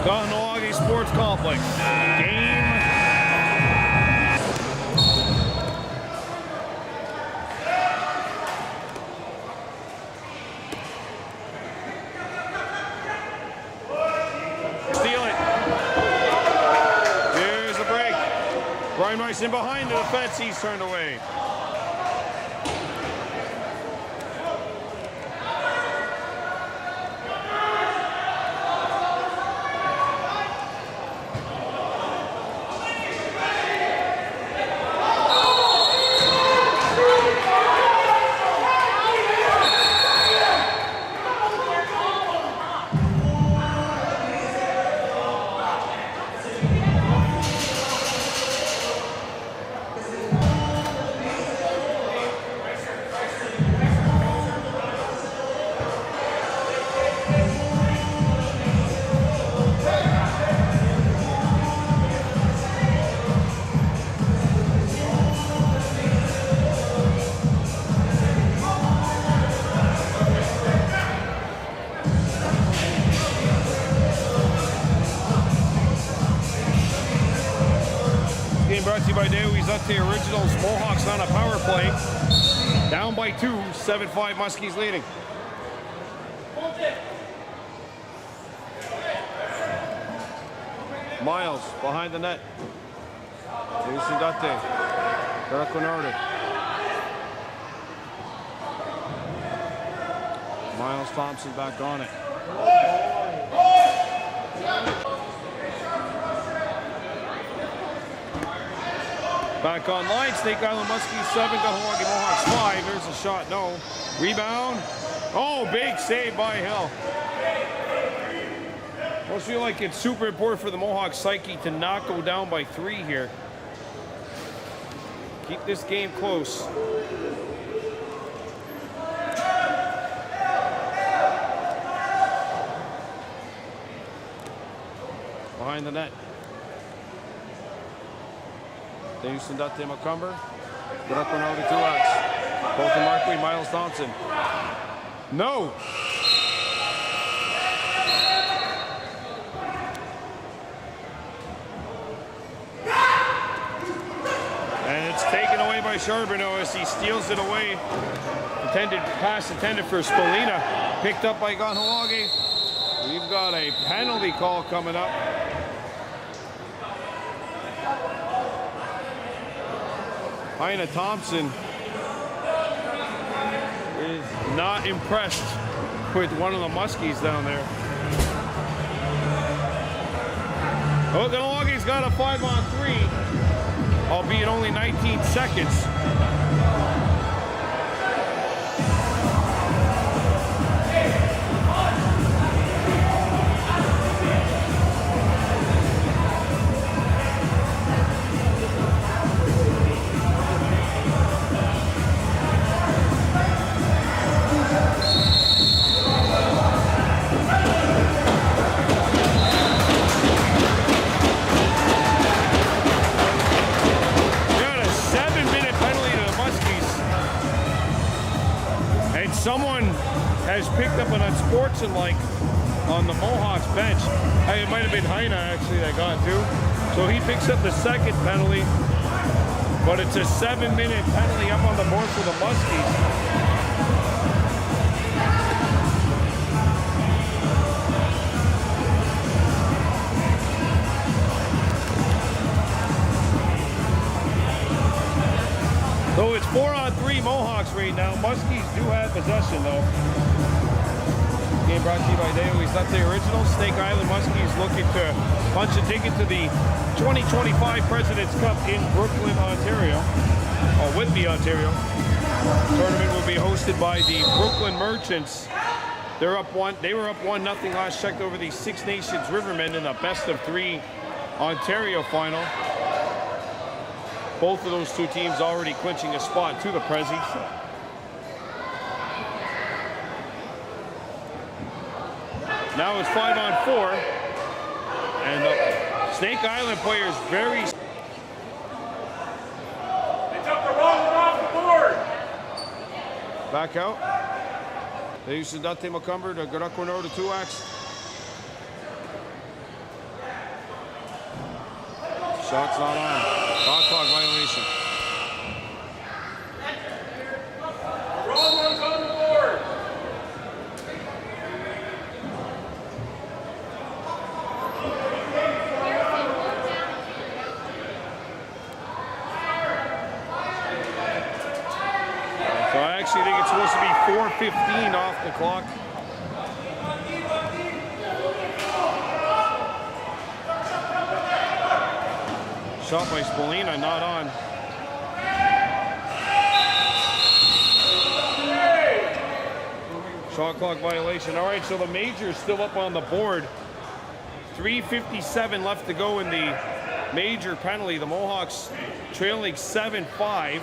Kahnawake Sports Complex. Game. Steal it. Here's the break. Brian Rice in behind the defense. He's turned away. Brought to you by Dewey's up the Originals. Mohawks on a power play. Down by 2, 7-5 Muskies leading. Miles behind the net. Jason Dutte. Kahnawake. Miles Thompson back on it. Back online, Snake Island Muskies 7, Kahnawake Mohawks 5. There's a shot, no. Rebound. Oh, big save by Hill. I feel like it's super important for the Mohawk psyche to not go down by 3 here. Keep this game close. Behind the net. Houston Dutte McCumber. Good up over to 2X. Both in Markley, Miles Thompson. No! And it's taken away by Charbonneau as he steals it away. Pass intended for Spallina. Picked up by Kahnawake. We've got a penalty call coming up. Heina Thompson is not impressed with one of the Muskies down there. Oh, Kahnawake got a 5-on-3, albeit only 19 seconds. Someone has picked up an unsportsmanlike on the Mohawks bench. It might have been Heine actually that got to. So he picks up the second penalty, but it's a 7-minute penalty up on the board for the Muskies. So it's 4-on-3 Mohawks right now. Muskies do have possession though. Game brought to you by Deo. He's not the original. Snake Island Muskies looking to punch a ticket to the 2025 President's Cup in Brooklyn, Ontario. Or Whitby, Ontario. The tournament will be hosted by the Brooklyn Merchants. They're up one. They were up 1-0 last checked over the Six Nations Rivermen in the best-of-3 Ontario final. Both of those two teams already clinching a spot to the Prezzies. Now it's 5-on-4. And the Snake Island players very... They took the wrong one off the board. Back out. They used to Dante Macumber to Garakwano to Tuax. Shot's not on. Shot clock violation. The wrong one's on the board. So I actually think it's supposed to be 4:15 off the clock. Shot by Spolina, not on. Shot clock violation. All right, so the major's still up on the board. 3:57 left to go in the major penalty. The Mohawks trailing 7-5.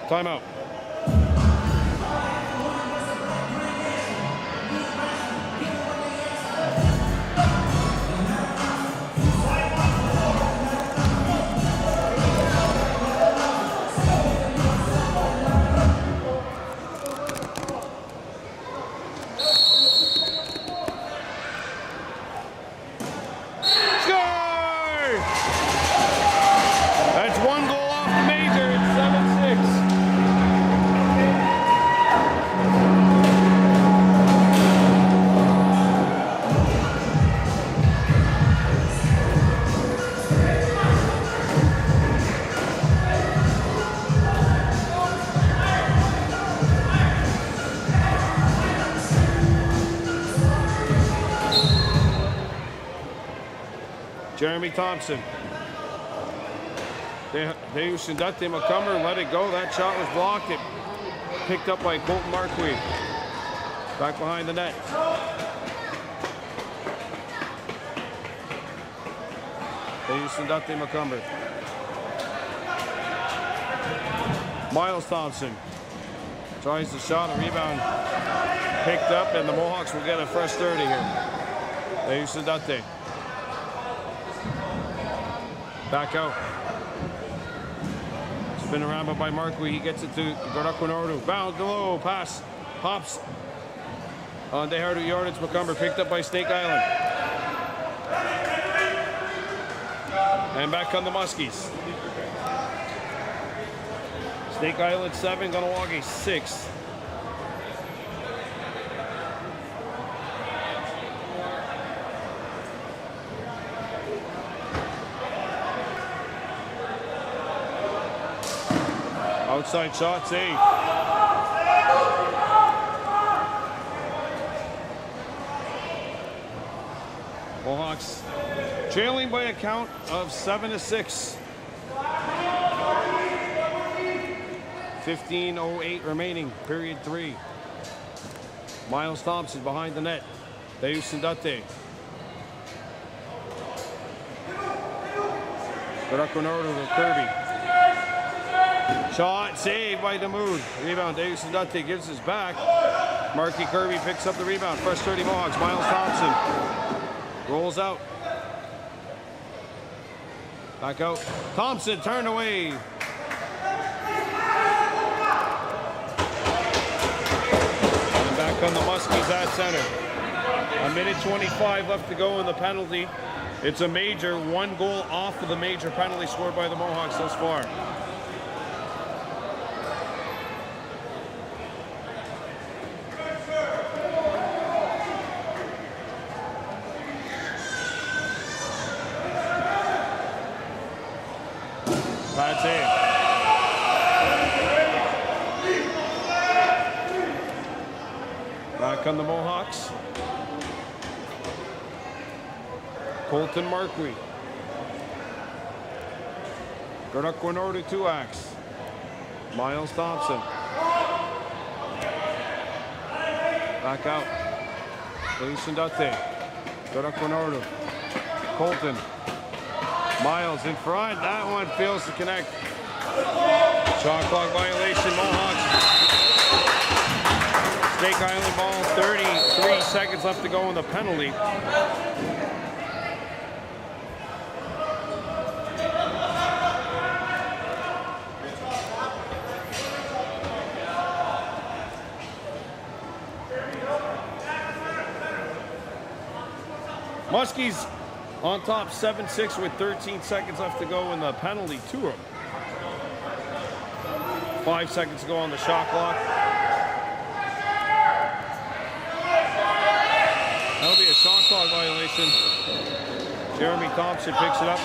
Timeout. Jeremy Thompson. They used to Dante Macumber, let it go. That shot was blocked. It picked up by Colton Marquis. Back behind the net. They used to Dante Macumber. Miles Thompson tries the shot, a rebound picked up, and the Mohawks will get a fresh 30 here. They used to Dante. Back out. Spin around by Marquis. He gets it to Garakwano. Bounce low. Pass. Hops. On the Hardu yardage. Macumber picked up by Snake Island. And back on the Muskies. Snake Island 7. Kahnawake 6. Outside shot, save. Mohawks trailing by a count of 7-6. 15:08 remaining, period 3. Miles Thompson behind the net. Deus Sindate. Garakonoro to Kirby. Shot saved by Damoud. Rebound, Deus Sindate gives his back. Marky Kirby picks up the rebound. Fresh 30 Mohawks. Miles Thompson rolls out. Back out. Thompson turned away. And back on the Muskies at center. A minute 25 left to go in the penalty. It's a major, 1 goal off of the major penalty scored by the Mohawks thus far. That's it. Back on the Mohawks. Colton Marquis. Garakonoro to Tuax. Miles Thompson. Back out. Sindate. Garakonoro. Colton. Miles in front. That one fails to connect. Shot clock violation. Mohawks. Snake Island ball. 33 seconds left to go in the penalty. Muskies on top 7-6 with 13 seconds left to go in the penalty to them. 5 seconds to go on the shot clock. That'll be a shot clock violation. Jeremy Thompson picks it up.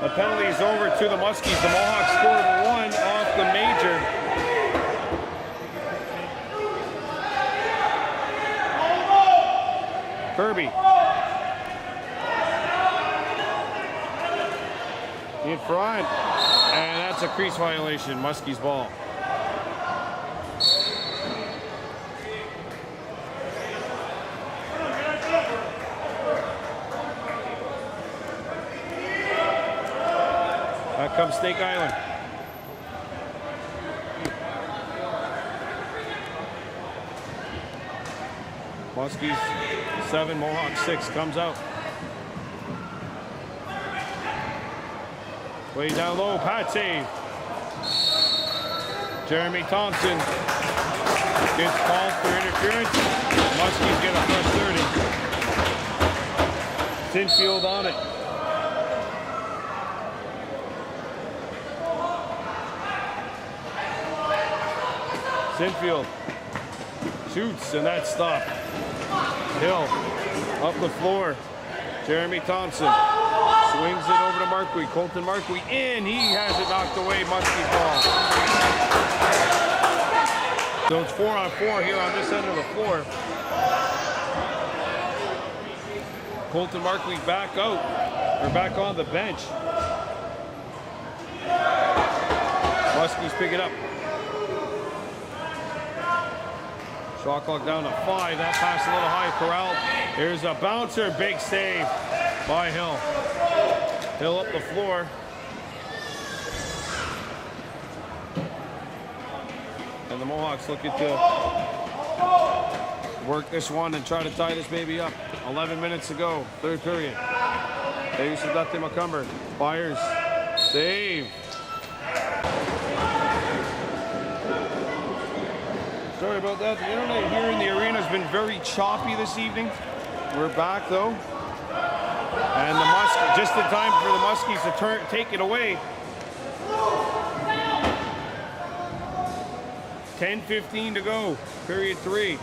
The penalty is over to the Muskies. The Mohawks scored 1 off the major. Kirby. In front, and that's a crease violation. Muskies ball. Back comes Snake Island. Muskies 7, Mohawks 6 comes out. Way down low, Pat save. Jeremy Thompson gets called for interference. Muskies get a plus 30. Sinfield on it. Sinfield shoots, and that's stopped. Hill up the floor. Jeremy Thompson swings it over to Marquis. Colton Marquis in. He has it knocked away. Muskies ball. So it's 4-on-4 here on this end of the floor. Colton Marquis back out, or back on the bench. Muskies pick it up. Shot clock down to 5. That pass a little high. Corral. Here's a bouncer. Big save by Hill. Hill up the floor. And the Mohawks looking to work this one and try to tie this baby up. 11 minutes to go. 3rd period. Davis Date McCumber. Fires. Save. Sorry about that. The internet here in the arena has been very choppy this evening. We're back though. And the Muskies, just in time for the Muskies to take it away. 10:15 to go, period 3.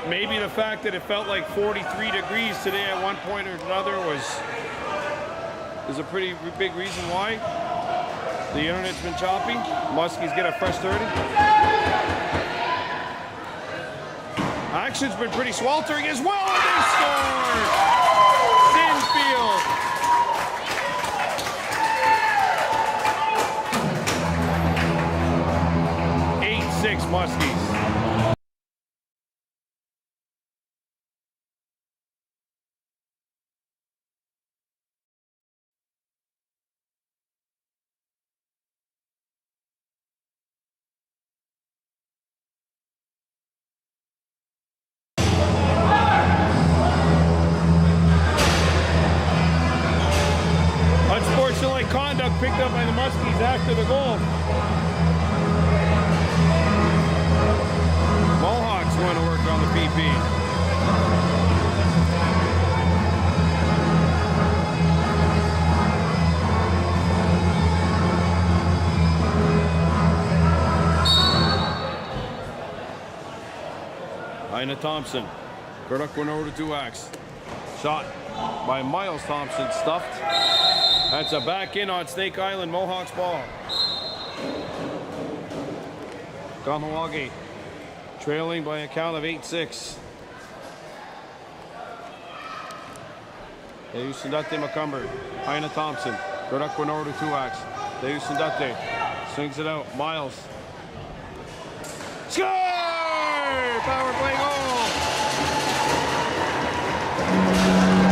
Maybe the fact that it felt like 43 degrees today at one point or another is a pretty big reason why. The internet's been choppy. Muskies get a fresh 30. Action's been pretty sweltering as well, and they score! Sinfield. 8-6 Muskies. Unsportsmanlike conduct picked up by the Muskies after the goal. Mohawks want to work on the PP. Ina Thompson. Product went over to 2X. Shot by Miles Thompson, stuffed. That's a back in on Snake Island, Mohawks ball. Kahnawake trailing by a count of 8-6. Deusindate Macumber, Ina Thompson. Product went over to 2X. Deusindate swings it out. Miles. Score! Power play goal!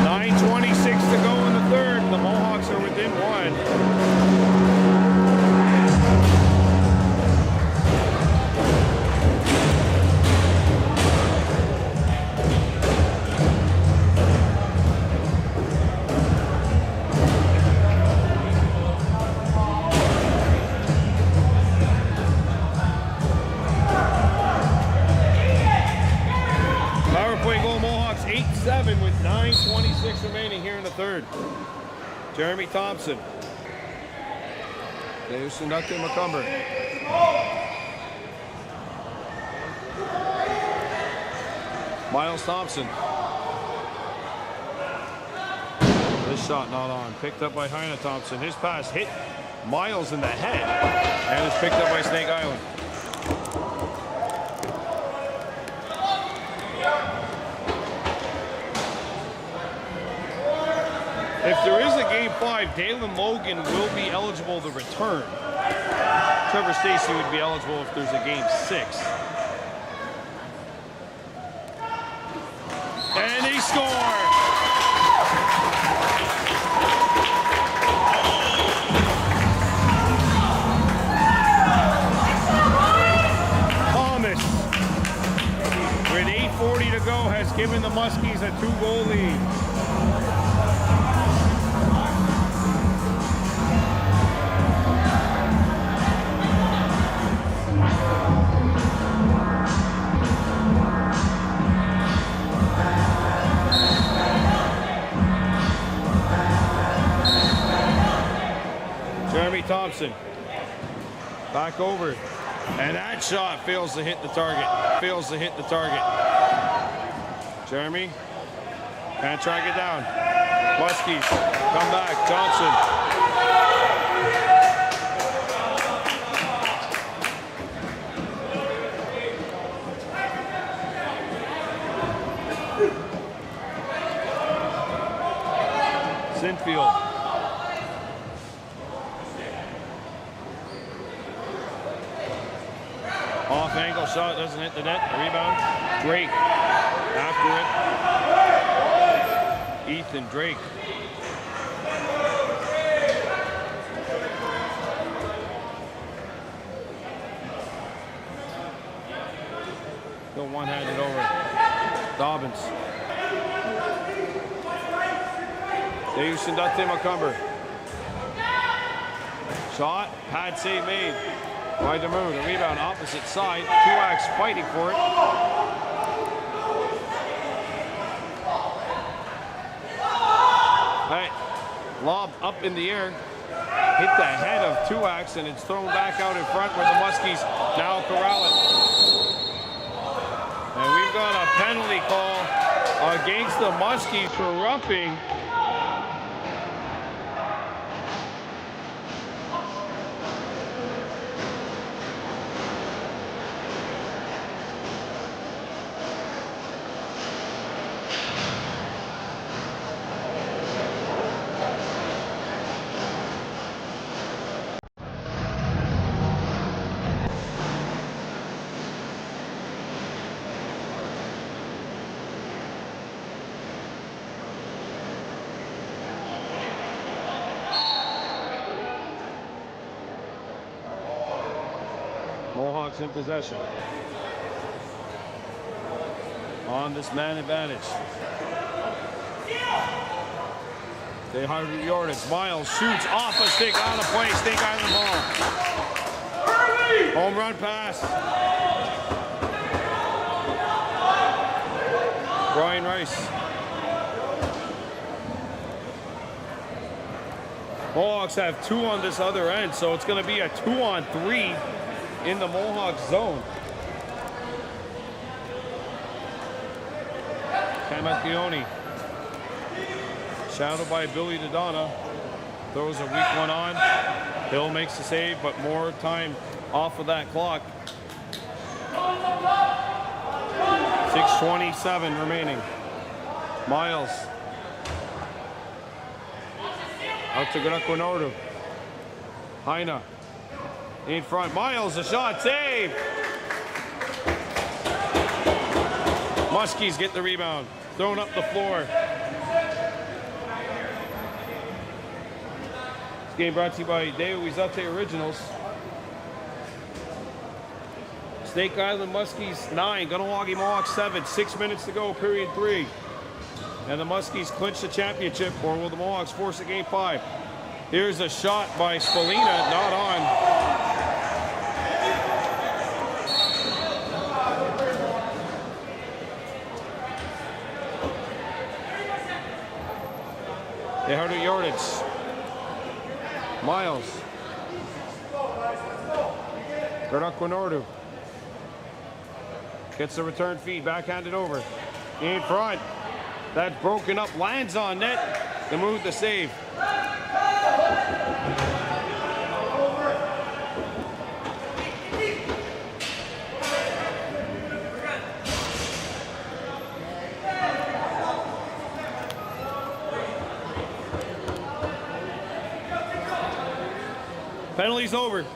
9:26 to go in the third. The Mohawks are within one. Power play goal Mohawks 8-7 with 9:26 remaining here in the third. Jeremy Thompson. Deusindate Macumber. Miles Thompson. This shot not on. Picked up by Ina Thompson. His pass hit Miles in the head. And it's picked up by Snake Island. If there is a Game 5, Dalen Logan will be eligible to return. Trevor Stacey would be eligible if there's a Game 6. And he scored! Thomas, with 8:40 to go, has given the Muskies a 2-goal lead. Jeremy Thompson, back over, and that shot fails to hit the target. Fails to hit the target. Jeremy, can't track it down. Muskies, come back. Johnson. Sinfield. Off angle shot, doesn't hit the net. Rebound. Drake after it. Ethan Drake. Go one-handed over. Dobbins. Deusindate Macumber. Shot. Pad save made by DeMoon. A rebound opposite side. 2X fighting for it. Right. Lob up in the air. Hit the head of 2X, and it's thrown back out in front where the Muskies now corral it. And we've got a penalty call against the Muskies for roughing. Mohawks in possession. On this man advantage. They hard yardage. Miles shoots off a stick on a play. Snake Island ball. Home run pass. Brian Rice. Mohawks have 2 on this other end, so it's going to be a 2-on-3 in the Mohawk zone. Kahnawake, shadowed by Billy Dodonna, throws a weak one on. Bill makes the save, but more time off of that clock. 6:27 remaining. Miles. Out to Kahnawake. Heina. In front. Miles, a shot. Save! Muskies get the rebound. Thrown up the floor. This game brought to you by Deo Izate Originals. Snake Island Muskies 9, Kahnawake Mohawks 7. 6 minutes to go, period 3. And the Muskies clinch the championship, or will the Mohawks force a game 5? Here's a shot by Spallina, not on. They hard at yardage. Miles. Kahnawake gets the return feed, backhanded over. In front. That's broken up, lands on net. The move to save. Penalty's over.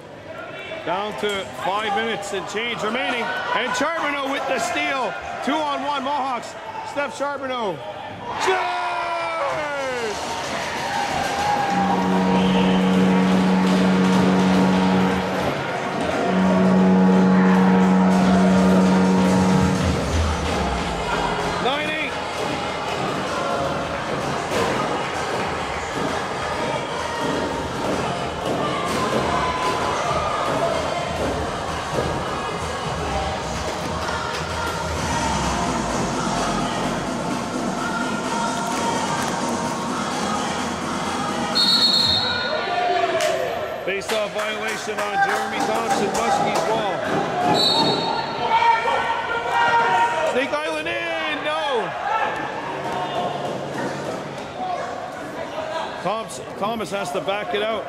Down to 5 minutes and change remaining. And Charbonneau with the steal. 2-on-1 Mohawks. Steph Charbonneau. Cheers! Face-off violation on Jeremy Thompson, Muskies ball. Snake Island in, no! Thomas has to back it out.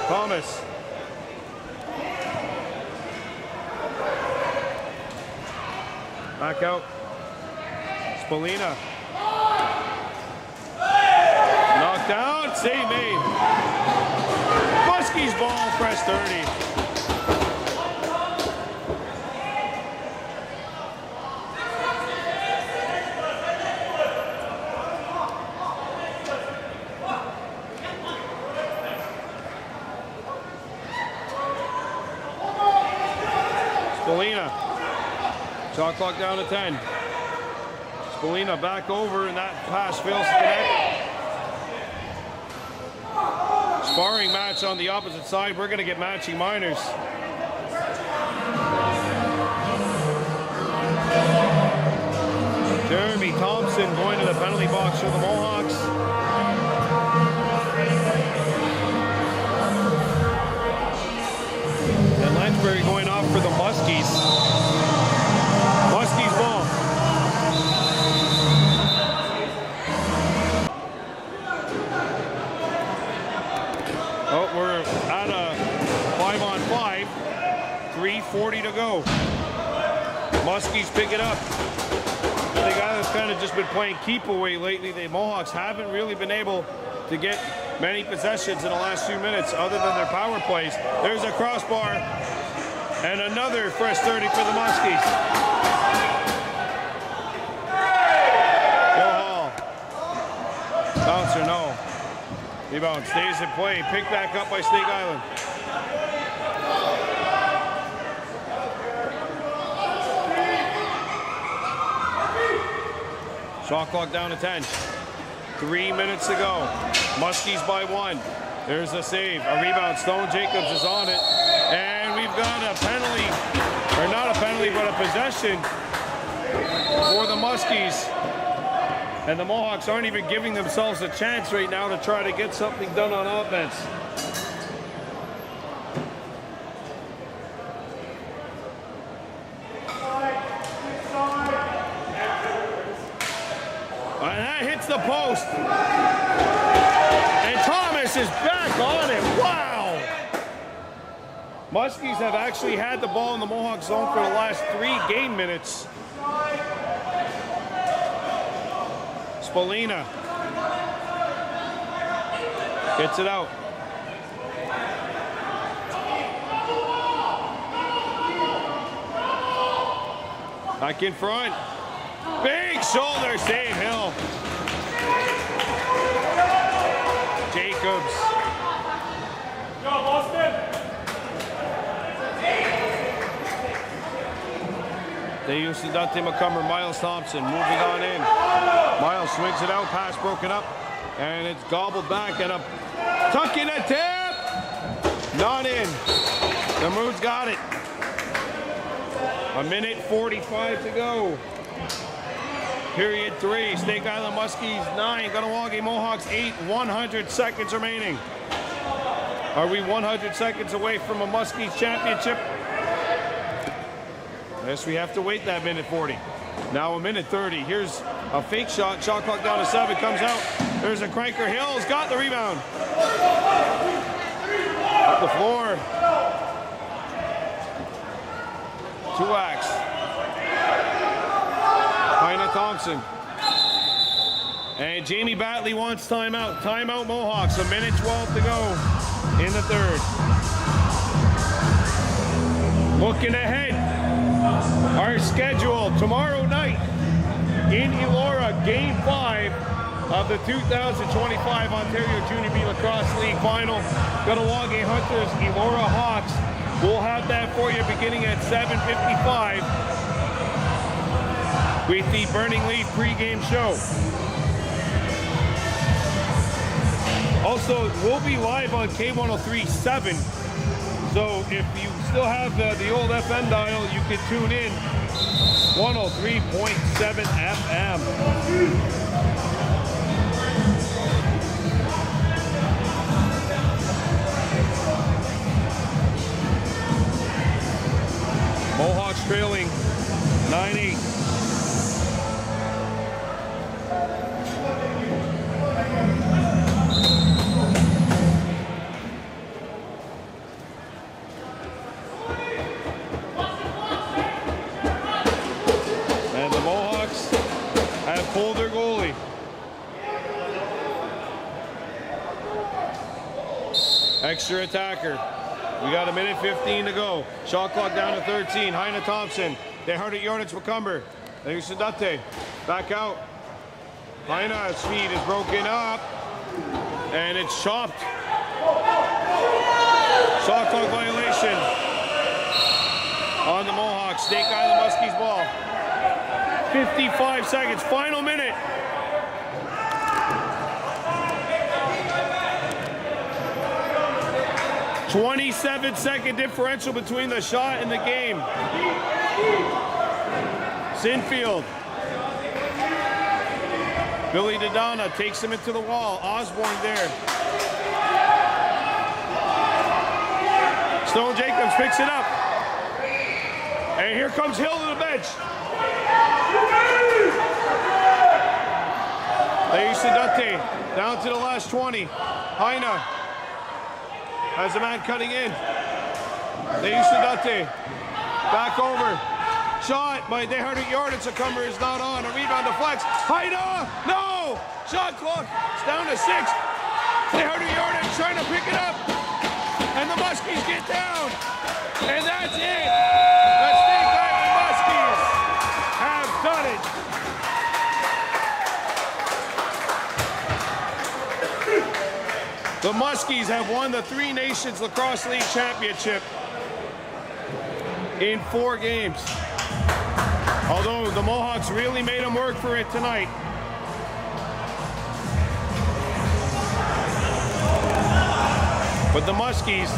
Thomas. Back out. Spallina. Knocked down, save made. Muskies ball, press 30. Spallina. Shot clock down to 10. Spallina back over, and that pass fails to connect. Sparring match on the opposite side. We're going to get matching minors. Jeremy Thompson going to the penalty box for the Mohawks. And Lansbury going off for the Muskies. Muskies ball. Oh, we're at a 5-on-5. 3:40 to go. Muskies pick it up. The guy that's kind of just been playing keep away lately. The Mohawks haven't really been able to get many possessions in the last few minutes other than their power plays. There's a crossbar and another fresh 30 for the Muskies. Go Hall. Bouncer, no. Rebound stays in play. Picked back up by Snake Island. Shot clock down to 10. 3 minutes to go. Muskies by 1. There's a save. A rebound. Stone Jacobs is on it. And we've got a penalty. Or not a penalty, but a possession for the Muskies. And the Mohawks aren't even giving themselves a chance right now to try to get something done on offense. And that hits the post. And Thomas is back on it. Wow! Muskies have actually had the ball in the Mohawk zone for the last 3 game minutes. Spallina gets it out. Back in front. Big shoulder save, Hill. Jacobs. Go, Boston. They used to Dante McCumber, Miles Thompson moving on in. Miles swings it out, pass broken up, and it's gobbled back, and a tuck in attempt. Not in. The Moons got it. 1:45 to go. Period 3. Snake Island Muskies 9. Kahnawake Mohawks 8. 100 seconds remaining. Are we 100 seconds away from a Muskies championship? Yes, we have to wait that 1:40. Now 1:30. Here's a fake shot. Shot clock down to 7. Comes out. There's a cranker. Hill's got the rebound. Up the floor. Two-ax. Heina Thompson. And Jamie Batley wants timeout. Timeout Mohawks. 1:12 to go in the third. Looking ahead. Our schedule tomorrow night in Elora, Game 5 of the 2025 Ontario Junior B Lacrosse League Final. Kahnawake Hunters, Elora Hawks. We'll have that for you beginning at 7:55 with the Burning Leaf pregame show. Also, we'll be live on K103.7. So if you still have the old FM dial, you can tune in 103.7 FM. Mohawks trailing 9-8. Pulled their goalie. Extra attacker. We got 1:15 to go. Shot clock down to 13. Heina Thompson. They heard it yardage McCumber. There's Sadate. Back out. Heina's speed is broken up. And it's chopped. Shot clock violation on the Mohawks. Snake Island Muskies ball. 55 seconds, final minute. $27-second differential between the shot and the game. Sinfield. Billy Dodonna takes him into the wall. Osborne there. Stone Jacobs picks it up. And here comes Hill to the bench. There's Sadate down to the last 20. Heina has a man cutting in. There's Sadate back over. Shot by they heard it yardage. Succumber is not on. A rebound deflects. Heina! No! Shot clock. It's down to 6. They heard it yardage trying to pick it up. And the Muskies get down. And that's it. The Snake Island Muskies have done it. The Muskies have won the Three Nations Lacrosse League Championship in 4 games. Although the Mohawks really made them work for it tonight. But the Muskies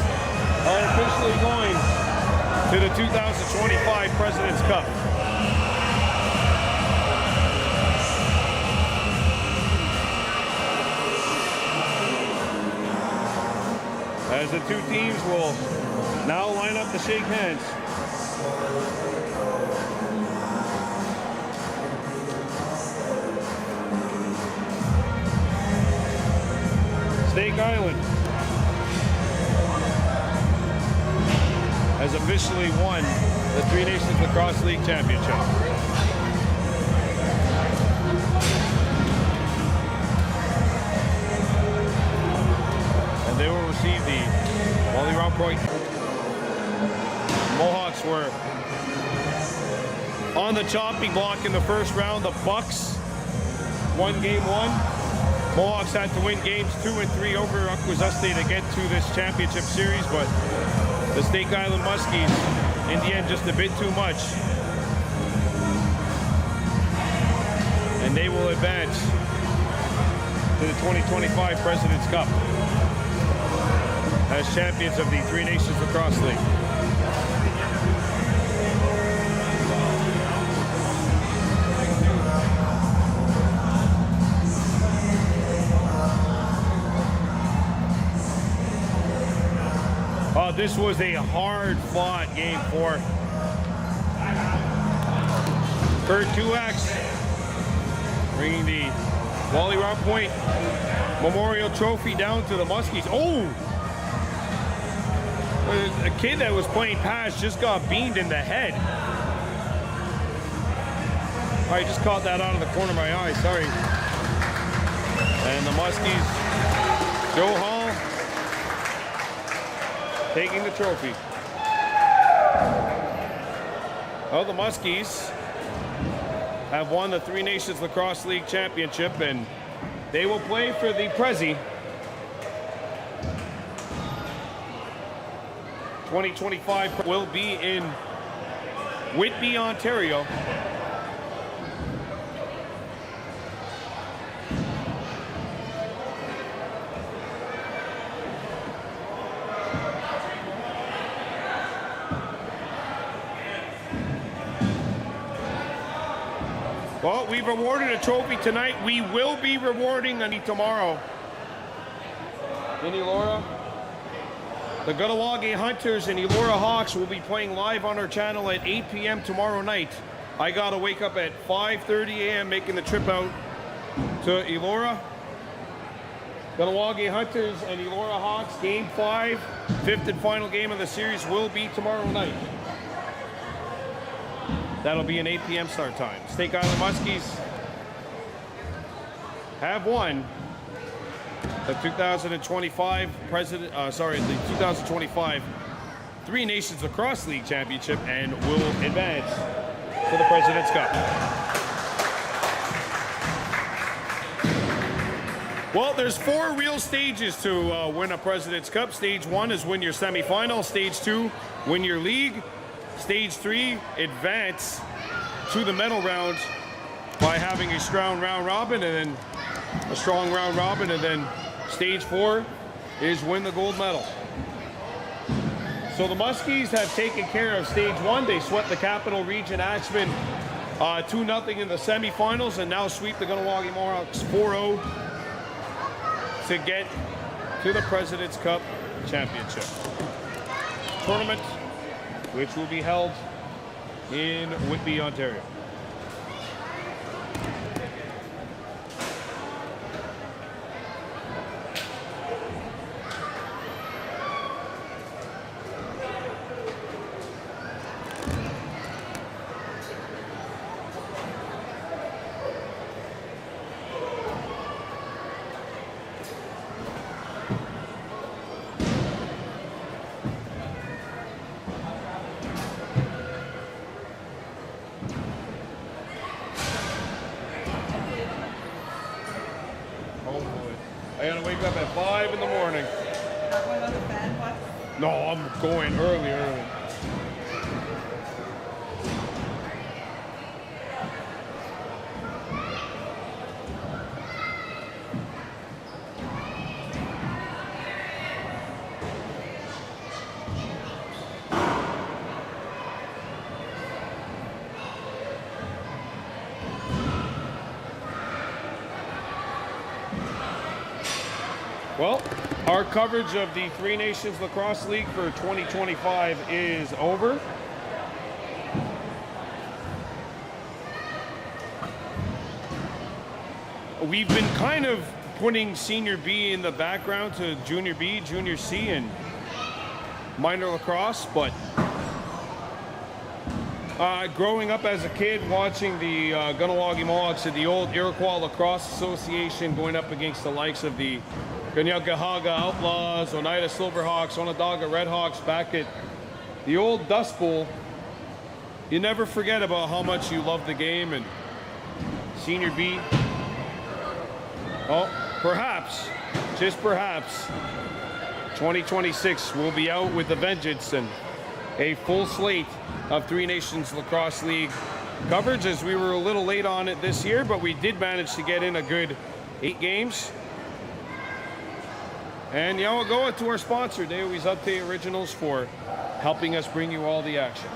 are officially going to the 2025 President's Cup. As the two teams will now line up to shake hands. Snake Island has officially won the Three Nations Lacrosse League Championship. And they will receive the Wally Round Point. Mohawks were on the chopping block in the first round. The Bucks won game 1. Mohawks had to win games 2 and 3 over Akwesasne to get to this championship series, but the Snake Island Muskies, in the end, just a bit too much. And they will advance to the 2025 President's Cup as champions of the Three Nations Lacrosse League. This was a hard-fought game 4. Kurt Tuax bringing the Wally Round Point Memorial Trophy down to the Muskies. Oh! A kid that was playing pass just got beamed in the head. I just caught that out of the corner of my eye, sorry. And the Muskies, Joe Hall, taking the trophy. Well, the Muskies have won the Three Nations Lacrosse League Championship, and they will play for the Prezi 2025 will be in Whitby, Ontario. Well, we've awarded a trophy tonight. We will be rewarding tomorrow in Elora. The Kahnawake Hunters and Elora Hawks will be playing live on our channel at 8 p.m. tomorrow night. I gotta wake up at 5:30 a.m. making the trip out to Elora. Kahnawake Hunters and Elora Hawks, game 5, 5th and final game of the series will be tomorrow night. That'll be an 8 p.m. start time. Snake Island Muskies have won the 2025 the 2025 Three Nations Lacrosse League Championship and will advance to the President's Cup. Well, there's 4 real stages to win a President's Cup. Stage 1 is win your semifinal. Stage 2, win your league. Stage 3, advance to the medal rounds by having a strong round robin, and then a strong round robin, and then stage 4 is win the gold medal. So the Muskies have taken care of stage 1. They swept the Capital Region Axemen 2-0 in the semifinals, and now sweep the Kahnawake Mohawks 4-0 to get to the President's Cup Championship tournament, which will be held in Whitby, Ontario. gotta wake up at 5 in the morning. Not going on the fan bus? No, I'm going early. Well, our coverage of the Three Nations Lacrosse League for 2025 is over. We've been kind of putting Senior B in the background to Junior B, Junior C, and minor lacrosse, but growing up as a kid watching the Kahnawake Mohawks at the old Iroquois Lacrosse Association going up against the likes of the Kahnawake Outlaws, Oneida Silverhawks, Onondaga Redhawks back at the old Dust Bowl, you never forget about how much you love the game. And Senior B, well, perhaps, just perhaps, 2026 will be out with a vengeance and a full slate of Three Nations Lacrosse League coverage, as we were a little late on it this year, but we did manage to get in a good 8 games. And we'll go to our sponsor, Dayowi's Update Originals, for helping us bring you all the action.